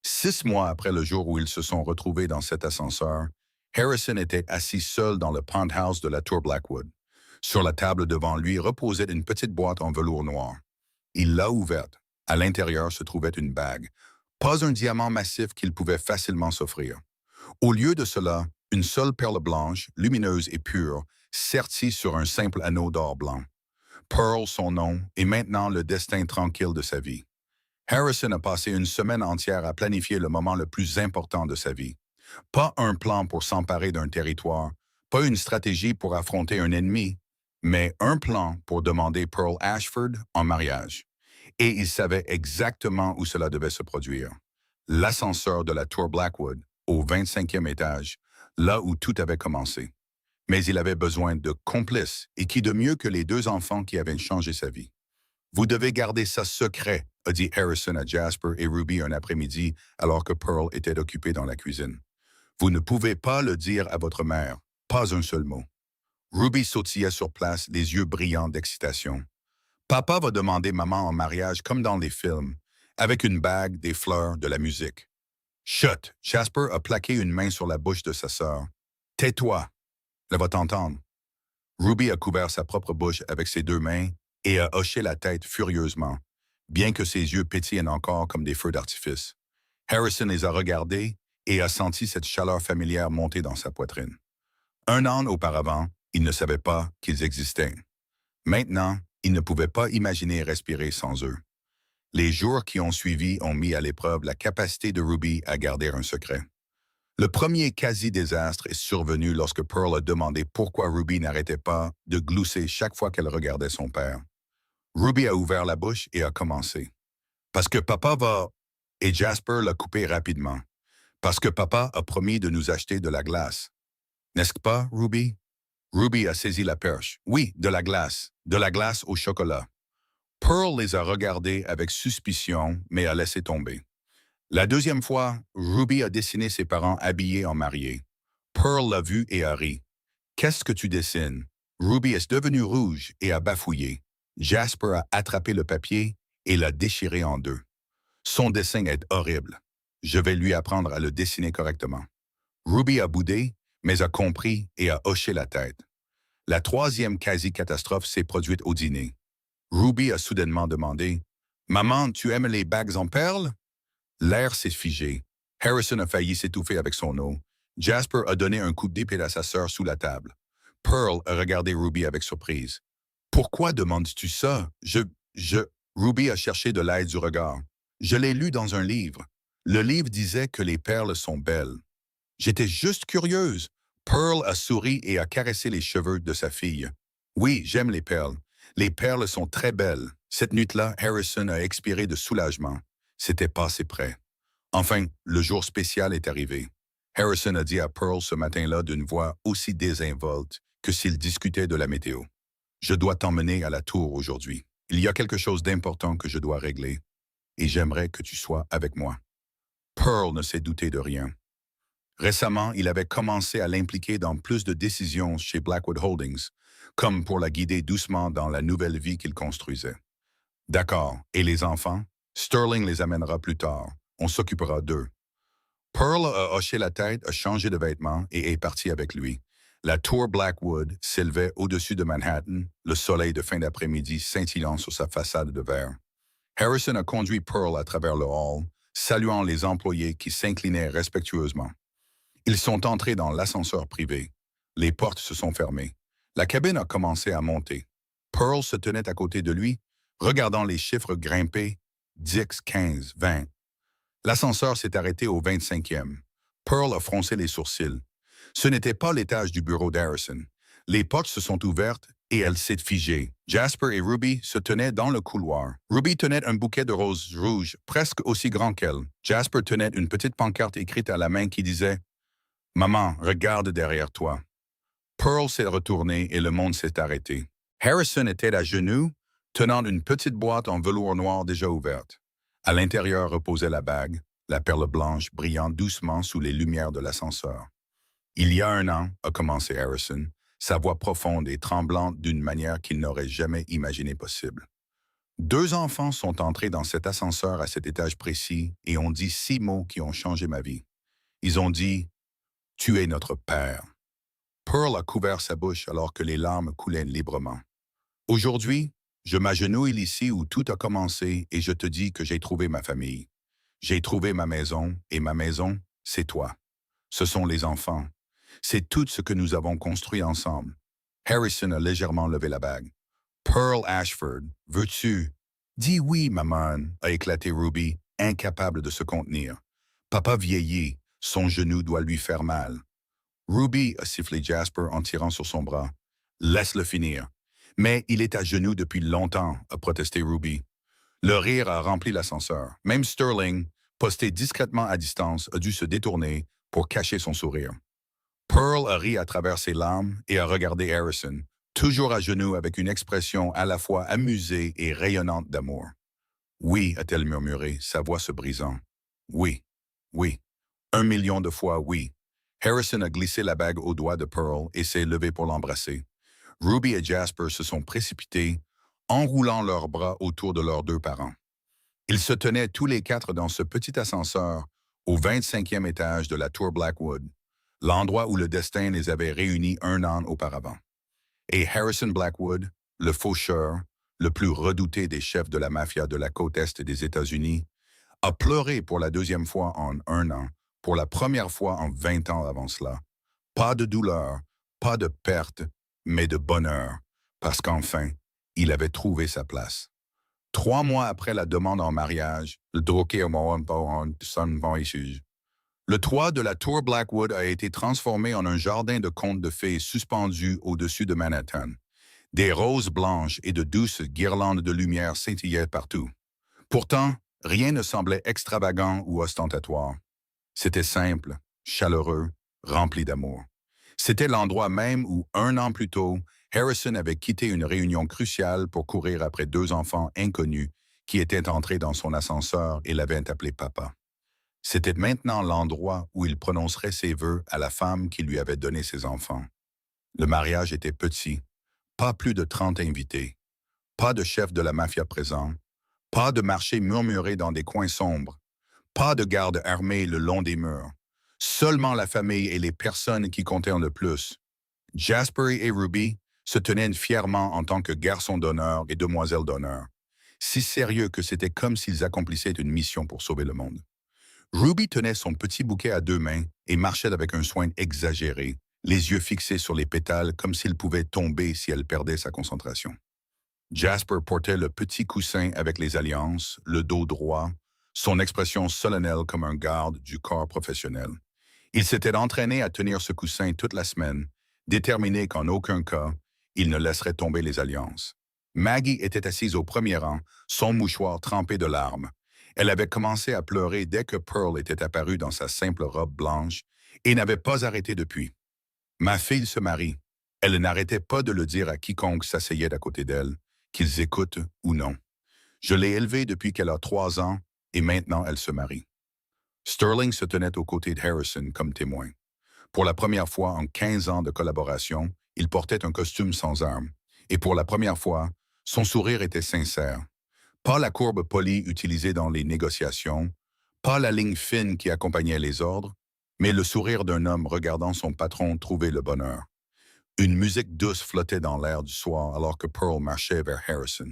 6 mois après le jour où ils se sont retrouvés dans cet ascenseur, Harrison était assis seul dans le penthouse de la tour Blackwood. Sur la table devant lui reposait une petite boîte en velours noir. Il l'a ouverte. À l'intérieur se trouvait une bague. Pas un diamant massif qu'il pouvait facilement s'offrir. Au lieu de cela, une seule perle blanche, lumineuse et pure, sertie sur un simple anneau d'or blanc. Pearl, son nom, et maintenant le destin tranquille de sa vie. Harrison a passé une semaine entière à planifier le moment le plus important de sa vie. Pas un plan pour s'emparer d'un territoire, pas une stratégie pour affronter un ennemi, mais un plan pour demander Pearl Ashford en mariage. Et il savait exactement où cela devait se produire. L'ascenseur de la tour Blackwood, au 25e étage, là où tout avait commencé. Mais il avait besoin de complices, et qui de mieux que les deux enfants qui avaient changé sa vie. Vous devez garder ça secret, a dit Harrison à Jasper et Ruby un après-midi alors que Pearl était occupée dans la cuisine. Vous ne pouvez pas le dire à votre mère, pas un seul mot. Ruby sautillait sur place, les yeux brillants d'excitation. Papa va demander maman en mariage comme dans les films, avec une bague, des fleurs, de la musique. Chut! Jasper a plaqué une main sur la bouche de sa sœur. Tais-toi! Elle va t'entendre. Ruby a couvert sa propre bouche avec ses deux mains et a hoché la tête furieusement, bien que ses yeux pétillent encore comme des feux d'artifice. Harrison les a regardés et a senti cette chaleur familière monter dans sa poitrine. 1 an auparavant, il ne savait pas qu'ils existaient. Maintenant, il ne pouvait pas imaginer respirer sans eux. Les jours qui ont suivi ont mis à l'épreuve la capacité de Ruby à garder un secret. Le premier quasi-désastre est survenu lorsque Pearl a demandé pourquoi Ruby n'arrêtait pas de glousser chaque fois qu'elle regardait son père. Ruby a ouvert la bouche et a commencé. Parce que papa va... Et Jasper l'a coupé rapidement. Parce que papa a promis de nous acheter de la glace. N'est-ce pas, Ruby? Ruby a saisi la perche. Oui, de la glace. De la glace au chocolat. Pearl les a regardés avec suspicion, mais a laissé tomber. La deuxième fois, Ruby a dessiné ses parents habillés en mariés. Pearl l'a vu et a ri. Qu'est-ce que tu dessines? Ruby est devenue rouge et a bafouillé. Jasper a attrapé le papier et l'a déchiré en deux. Son dessin est horrible. Je vais lui apprendre à le dessiner correctement. Ruby a boudé, mais a compris et a hoché la tête. La troisième quasi-catastrophe s'est produite au dîner. Ruby a soudainement demandé « Maman, tu aimes les bagues en perles ?» L'air s'est figé. Harrison a failli s'étouffer avec son eau. Jasper a donné un coup d'épée à sa sœur sous la table. Pearl a regardé Ruby avec surprise. « Pourquoi demandes-tu ça? Ruby a cherché de l'aide du regard. Je l'ai lu dans un livre. Le livre disait que les perles sont belles. J'étais juste curieuse. Pearl a souri et a caressé les cheveux de sa fille. Oui, j'aime les perles. Les perles sont très belles. Cette nuit-là, Harrison a expiré de soulagement. C'était passé près. Enfin, le jour spécial est arrivé. Harrison a dit à Pearl ce matin-là d'une voix aussi désinvolte que s'il discutait de la météo. Je dois t'emmener à la tour aujourd'hui. Il y a quelque chose d'important que je dois régler, et j'aimerais que tu sois avec moi. Pearl ne s'est douté de rien. Récemment, il avait commencé à l'impliquer dans plus de décisions chez Blackwood Holdings, comme pour la guider doucement dans la nouvelle vie qu'il construisait. D'accord, et les enfants? Sterling les amènera plus tard. On s'occupera d'eux. Pearl a hoché la tête, a changé de vêtements et est parti avec lui. La tour Blackwood s'élevait au-dessus de Manhattan, le soleil de fin d'après-midi scintillant sur sa façade de verre. Harrison a conduit Pearl à travers le hall, saluant les employés qui s'inclinaient respectueusement. Ils sont entrés dans l'ascenseur privé. Les portes se sont fermées. La cabine a commencé à monter. Pearl se tenait à côté de lui, regardant les chiffres grimper, 10, 15, 20. L'ascenseur s'est arrêté au 25e. Pearl a froncé les sourcils. Ce n'était pas l'étage du bureau d'Harrison. Les portes se sont ouvertes et elle s'est figée. Jasper et Ruby se tenaient dans le couloir. Ruby tenait un bouquet de roses rouges, presque aussi grand qu'elle. Jasper tenait une petite pancarte écrite à la main qui disait « Maman, regarde derrière toi ». Pearl s'est retournée et le monde s'est arrêté. Harrison était à genoux, tenant une petite boîte en velours noir déjà ouverte. À l'intérieur reposait la bague, la perle blanche brillant doucement sous les lumières de l'ascenseur. « Il y a un an, a commencé Harrison, sa voix profonde et tremblante d'une manière qu'il n'aurait jamais imaginé possible. Deux enfants sont entrés dans cet ascenseur à cet étage précis et ont dit 6 mots qui ont changé ma vie. Ils ont dit « Tu es notre père ». Pearl a couvert sa bouche alors que les larmes coulaient librement. Aujourd'hui, je m'agenouille ici où tout a commencé et je te dis que j'ai trouvé ma famille. J'ai trouvé ma maison et ma maison, c'est toi. Ce sont les enfants. C'est tout ce que nous avons construit ensemble. Harrison a légèrement levé la bague. Pearl Ashford, veux-tu? Dis oui, maman, a éclaté Ruby, incapable de se contenir. Papa vieillit, son genou doit lui faire mal. Ruby, a sifflé Jasper en tirant sur son bras. Laisse-le finir. Mais il est à genoux depuis longtemps, a protesté Ruby. Le rire a rempli l'ascenseur. Même Sterling, posté discrètement à distance, a dû se détourner pour cacher son sourire. Pearl a ri à travers ses larmes et a regardé Harrison, toujours à genoux avec une expression à la fois amusée et rayonnante d'amour. Oui, a-t-elle murmuré, sa voix se brisant. Oui, oui. 1 million de fois oui. Harrison a glissé la bague au doigt de Pearl et s'est levé pour l'embrasser. Ruby et Jasper se sont précipités, enroulant leurs bras autour de leurs deux parents. Ils se tenaient tous les quatre dans ce petit ascenseur au 25e étage de la Tour Blackwood, l'endroit où le destin les avait réunis 1 an auparavant. Et Harrison Blackwood, le faucheur, le plus redouté des chefs de la mafia de la côte est des États-Unis, a pleuré pour la 2e fois en 1 an, pour la première fois en 20 ans avant cela. Pas de douleur, pas de perte, mais de bonheur, parce qu'enfin, il avait trouvé sa place. 3 mois après la demande en mariage, le toit de la Tour Blackwood a été transformé en un jardin de contes de fées suspendu au-dessus de Manhattan. Des roses blanches et de douces guirlandes de lumière scintillaient partout. Pourtant, rien ne semblait extravagant ou ostentatoire. C'était simple, chaleureux, rempli d'amour. C'était l'endroit même où, 1 an plus tôt, Harrison avait quitté une réunion cruciale pour courir après 2 enfants inconnus qui étaient entrés dans son ascenseur et l'avaient appelé papa. C'était maintenant l'endroit où il prononcerait ses vœux à la femme qui lui avait donné ses enfants. Le mariage était petit, pas plus de 30 invités, pas de chef de la mafia présent, pas de marché murmuré dans des coins sombres, pas de garde armée le long des murs, seulement la famille et les personnes qui comptaient le plus. Jasper et Ruby se tenaient fièrement en tant que garçons d'honneur et demoiselles d'honneur, si sérieux que c'était comme s'ils accomplissaient une mission pour sauver le monde. Ruby tenait son petit bouquet à 2 mains et marchait avec un soin exagéré, les yeux fixés sur les pétales comme s'ils pouvaient tomber si elle perdait sa concentration. Jasper portait le petit coussin avec les alliances, le dos droit, son expression solennelle comme un garde du corps professionnel. Il s'était entraîné à tenir ce coussin toute la semaine, déterminé qu'en aucun cas, il ne laisserait tomber les alliances. Maggie était assise au premier rang, son mouchoir trempé de larmes. Elle avait commencé à pleurer dès que Pearl était apparue dans sa simple robe blanche et n'avait pas arrêté depuis. « Ma fille se marie. » Elle n'arrêtait pas de le dire à quiconque s'asseyait à côté d'elle, qu'ils écoutent ou non. Je l'ai élevée depuis qu'elle a 3 ans et maintenant elle se marie. Sterling se tenait aux côtés de Harrison comme témoin. Pour la première fois en 15 ans de collaboration, il portait un costume sans armes. Et pour la première fois, son sourire était sincère. Pas la courbe polie utilisée dans les négociations, pas la ligne fine qui accompagnait les ordres, mais le sourire d'un homme regardant son patron trouver le bonheur. Une musique douce flottait dans l'air du soir alors que Pearl marchait vers Harrison.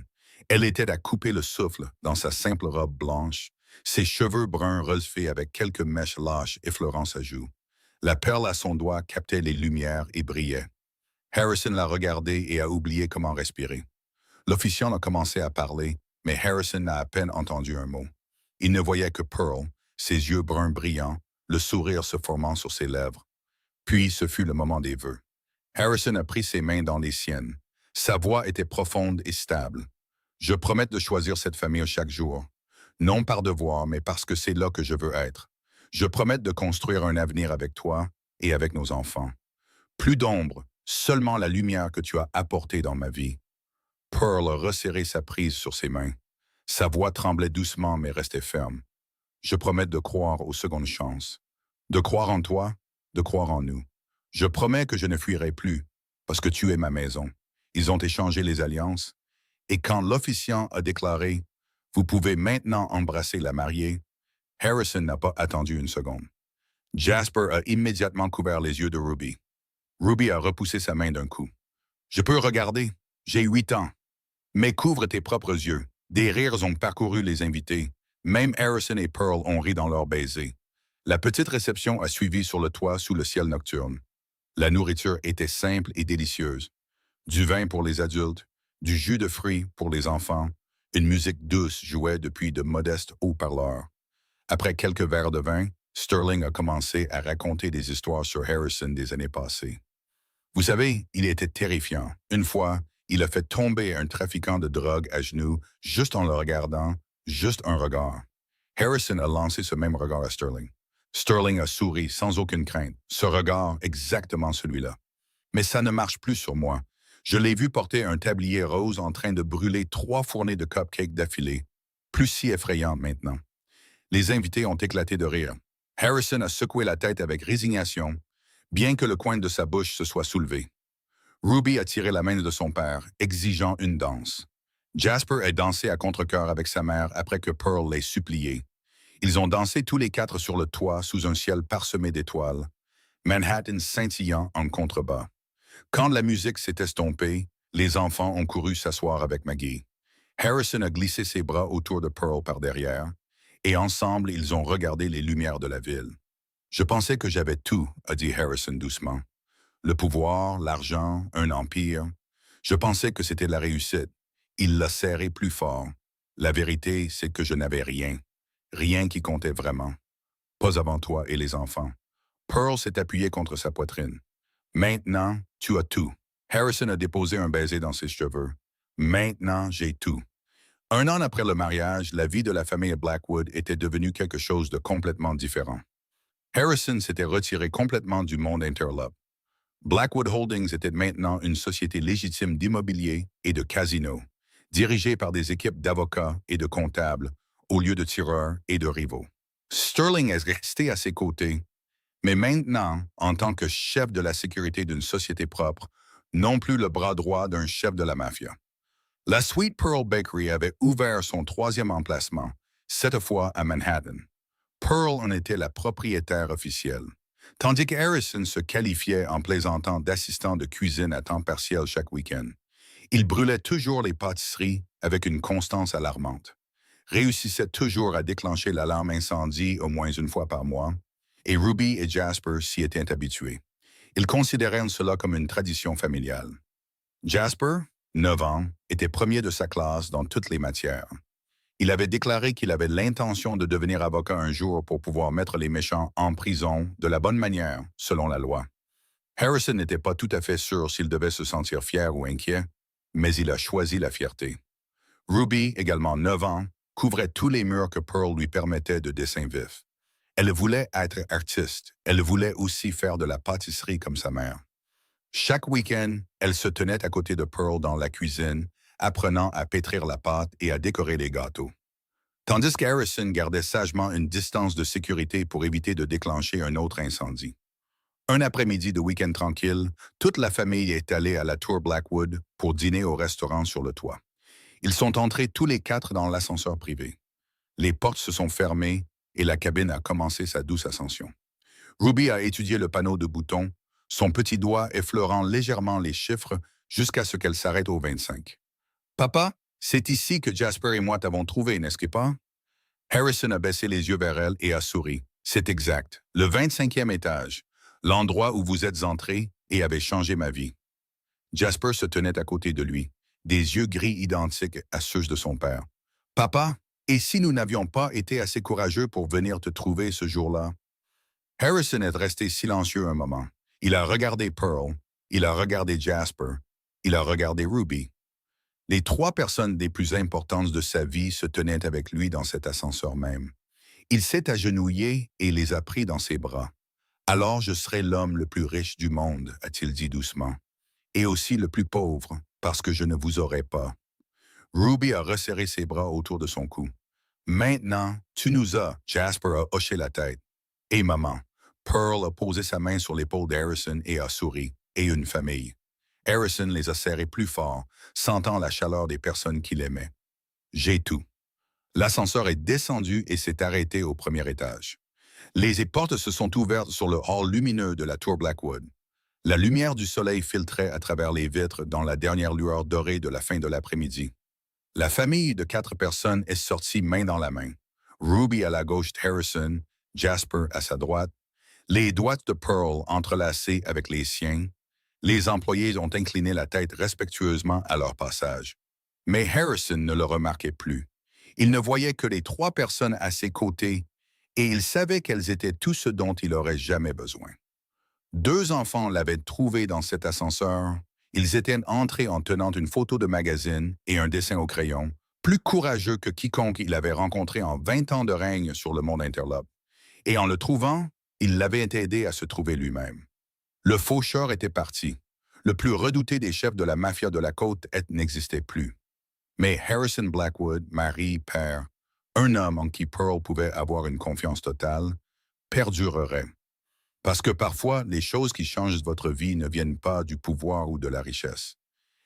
Elle était à couper le souffle dans sa simple robe blanche, Ses cheveux bruns relevés avec quelques mèches lâches effleurant sa joue. La perle à son doigt captait les lumières et brillait. Harrison l'a regardé et a oublié comment respirer. L'officiant a commencé à parler, mais Harrison n'a à peine entendu un mot. Il ne voyait que Pearl, ses yeux bruns brillants, le sourire se formant sur ses lèvres. Puis ce fut le moment des vœux. Harrison a pris ses mains dans les siennes. Sa voix était profonde et stable. Je promets de choisir cette famille chaque jour. Non par devoir, mais parce que c'est là que je veux être. Je promets de construire un avenir avec toi et avec nos enfants. Plus d'ombre, seulement la lumière que tu as apportée dans ma vie. Pearl a resserré sa prise sur ses mains. Sa voix tremblait doucement mais restait ferme. Je promets de croire aux secondes chances. De croire en toi, de croire en nous. Je promets que je ne fuirai plus, parce que tu es ma maison. Ils ont échangé les alliances, et quand l'officiant a déclaré « Vous pouvez maintenant embrasser la mariée », Harrison n'a pas attendu une seconde. Jasper a immédiatement couvert les yeux de Ruby. Ruby a repoussé sa main d'un coup. « Je peux regarder, j'ai 8 ans. » Mais couvre tes propres yeux. Des rires ont parcouru les invités. Même Harrison et Pearl ont ri dans leur baiser. La petite réception a suivi sur le toit sous le ciel nocturne. La nourriture était simple et délicieuse. Du vin pour les adultes, du jus de fruits pour les enfants, une musique douce jouait depuis de modestes haut-parleurs. Après quelques verres de vin, Sterling a commencé à raconter des histoires sur Harrison des années passées. Vous savez, il était terrifiant. Une fois, il a fait tomber un trafiquant de drogue à genoux juste en le regardant, juste un regard. Harrison a lancé ce même regard à Sterling. Sterling a souri sans aucune crainte. Ce regard, exactement celui-là. Mais ça ne marche plus sur moi. Je l'ai vu porter un tablier rose en train de brûler 3 fournées de cupcakes d'affilée. Plus si effrayante maintenant. Les invités ont éclaté de rire. Harrison a secoué la tête avec résignation, bien que le coin de sa bouche se soit soulevé. Ruby a tiré la main de son père, exigeant une danse. Jasper a dansé à contre-cœur avec sa mère après que Pearl l'ait supplié. Ils ont dansé tous les 4 sur le toit sous un ciel parsemé d'étoiles, Manhattan scintillant en contrebas. Quand la musique s'est estompée, les enfants ont couru s'asseoir avec Maggie. Harrison a glissé ses bras autour de Pearl par derrière, et ensemble ils ont regardé les lumières de la ville. « Je pensais que j'avais tout », a dit Harrison doucement. « Le pouvoir, l'argent, un empire. Je pensais que c'était la réussite. » Il l'a serré plus fort. « La vérité, c'est que je n'avais rien. Rien qui comptait vraiment. Pas avant toi et les enfants. » Pearl s'est appuyée contre sa poitrine. « Maintenant, tu as tout. » Harrison a déposé un baiser dans ses cheveux. « Maintenant, j'ai tout. » Un an après le mariage, la vie de la famille Blackwood était devenue quelque chose de complètement différent. Harrison s'était retiré complètement du monde interlope. Blackwood Holdings était maintenant une société légitime d'immobilier et de casino, dirigée par des équipes d'avocats et de comptables, au lieu de tireurs et de rivaux. Sterling est resté à ses côtés, mais maintenant, en tant que chef de la sécurité d'une société propre, non plus le bras droit d'un chef de la mafia. La Sweet Pearl Bakery avait ouvert son 3e emplacement, cette fois à Manhattan. Pearl en était la propriétaire officielle, tandis que Harrison se qualifiait en plaisantant d'assistant de cuisine à temps partiel chaque week-end. Il brûlait toujours les pâtisseries avec une constance alarmante, réussissait toujours à déclencher l'alarme incendie au moins une fois par mois, et Ruby et Jasper s'y étaient habitués. Ils considéraient cela comme une tradition familiale. Jasper, 9 ans, était premier de sa classe dans toutes les matières. Il avait déclaré qu'il avait l'intention de devenir avocat un jour pour pouvoir mettre les méchants en prison de la bonne manière, selon la loi. Harrison n'était pas tout à fait sûr s'il devait se sentir fier ou inquiet, mais il a choisi la fierté. Ruby, également 9 ans, couvrait tous les murs que Pearl lui permettait de dessins vifs. Elle voulait être artiste. Elle voulait aussi faire de la pâtisserie comme sa mère. Chaque week-end, elle se tenait à côté de Pearl dans la cuisine, apprenant à pétrir la pâte et à décorer les gâteaux. Tandis qu'Harrison gardait sagement une distance de sécurité pour éviter de déclencher un autre incendie. Un après-midi de week-end tranquille, toute la famille est allée à la Tour Blackwood pour dîner au restaurant sur le toit. Ils sont entrés tous les 4 dans l'ascenseur privé. Les portes se sont fermées et la cabine a commencé sa douce ascension. Ruby a étudié le panneau de boutons, son petit doigt effleurant légèrement les chiffres jusqu'à ce qu'elle s'arrête au 25. « Papa, c'est ici que Jasper et moi t'avons trouvé, n'est-ce pas? » Harrison a baissé les yeux vers elle et a souri. C'est exact. Le 25e étage. L'endroit où vous êtes entré et avez changé ma vie. Jasper se tenait à côté de lui, des yeux gris identiques à ceux de son père. Papa, et si nous n'avions pas été assez courageux pour venir te trouver ce jour-là? Harrison est resté silencieux un moment. Il a regardé Pearl, il a regardé Jasper, il a regardé Ruby. Les trois personnes les plus importantes de sa vie se tenaient avec lui dans cet ascenseur même. Il s'est agenouillé et les a pris dans ses bras. Alors je serai l'homme le plus riche du monde, a-t-il dit doucement, et aussi le plus pauvre, parce que je ne vous aurai pas. Ruby a resserré ses bras autour de son cou. Maintenant, tu nous as, Jasper a hoché la tête. Et maman. Pearl a posé sa main sur l'épaule d'Harrison et a souri. Et une famille. Harrison les a serrés plus fort, sentant la chaleur des personnes qu'il aimait. J'ai tout. L'ascenseur est descendu et s'est arrêté au premier étage. Les portes se sont ouvertes sur le hall lumineux de la tour Blackwood. La lumière du soleil filtrait à travers les vitres dans la dernière lueur dorée de la fin de l'après-midi. La famille de 4 personnes est sortie main dans la main. Ruby à la gauche d'Harrison, Jasper à sa droite, les doigts de Pearl entrelacés avec les siens. Les employés ont incliné la tête respectueusement à leur passage. Mais Harrison ne le remarquait plus. Il ne voyait que les 3 personnes à ses côtés et il savait qu'elles étaient tout ce dont il aurait jamais besoin. 2 enfants l'avaient trouvé dans cet ascenseur. Ils étaient entrés en tenant une photo de magazine et un dessin au crayon, plus courageux que quiconque il avait rencontré en 20 ans de règne sur le monde interlope. Et en le trouvant, il l'avait aidé à se trouver lui-même. Le faucheur était parti. Le plus redouté des chefs de la mafia de la côte n'existait plus. Mais Harrison Blackwood, mari, père, un homme en qui Pearl pouvait avoir une confiance totale, perdurerait. Parce que parfois, les choses qui changent votre vie ne viennent pas du pouvoir ou de la richesse.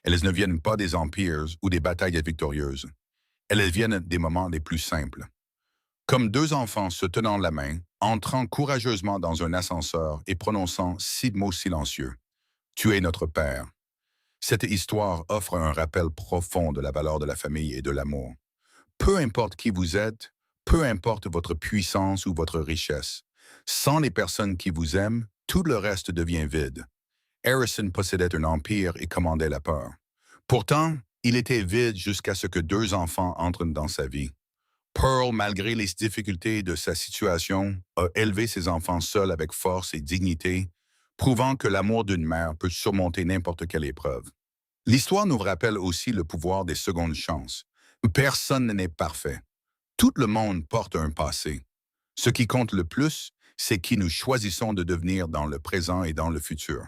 Elles ne viennent pas des empires ou des batailles victorieuses. Elles viennent des moments les plus simples. Comme 2 enfants se tenant la main, entrant courageusement dans un ascenseur et prononçant 6 mots silencieux. « Tu es notre père ». Cette histoire offre un rappel profond de la valeur de la famille et de l'amour. Peu importe qui vous êtes, peu importe votre puissance ou votre richesse, sans les personnes qui vous aiment, tout le reste devient vide. Harrison possédait un empire et commandait la peur. Pourtant, il était vide jusqu'à ce que 2 enfants entrent dans sa vie. Pearl, malgré les difficultés de sa situation, a élevé ses enfants seuls avec force et dignité, prouvant que l'amour d'une mère peut surmonter n'importe quelle épreuve. L'histoire nous rappelle aussi le pouvoir des secondes chances. Personne n'est parfait. Tout le monde porte un passé. Ce qui compte le plus, c'est qui nous choisissons de devenir dans le présent et dans le futur.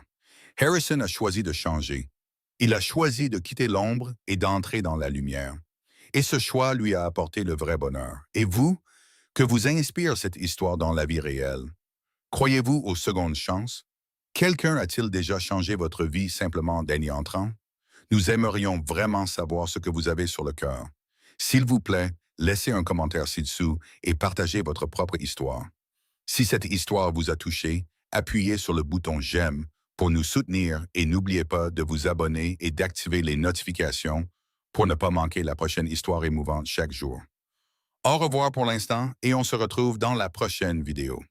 Harrison a choisi de changer. Il a choisi de quitter l'ombre et d'entrer dans la lumière. Et ce choix lui a apporté le vrai bonheur. Et vous, que vous inspire cette histoire dans la vie réelle? Croyez-vous aux secondes chances? Quelqu'un a-t-il déjà changé votre vie simplement en y entrant? Nous aimerions vraiment savoir ce que vous avez sur le cœur. S'il vous plaît, laissez un commentaire ci-dessous et partagez votre propre histoire. Si cette histoire vous a touché, appuyez sur le bouton « J'aime » pour nous soutenir et n'oubliez pas de vous abonner et d'activer les notifications pour ne pas manquer la prochaine histoire émouvante chaque jour. Au revoir pour l'instant et on se retrouve dans la prochaine vidéo.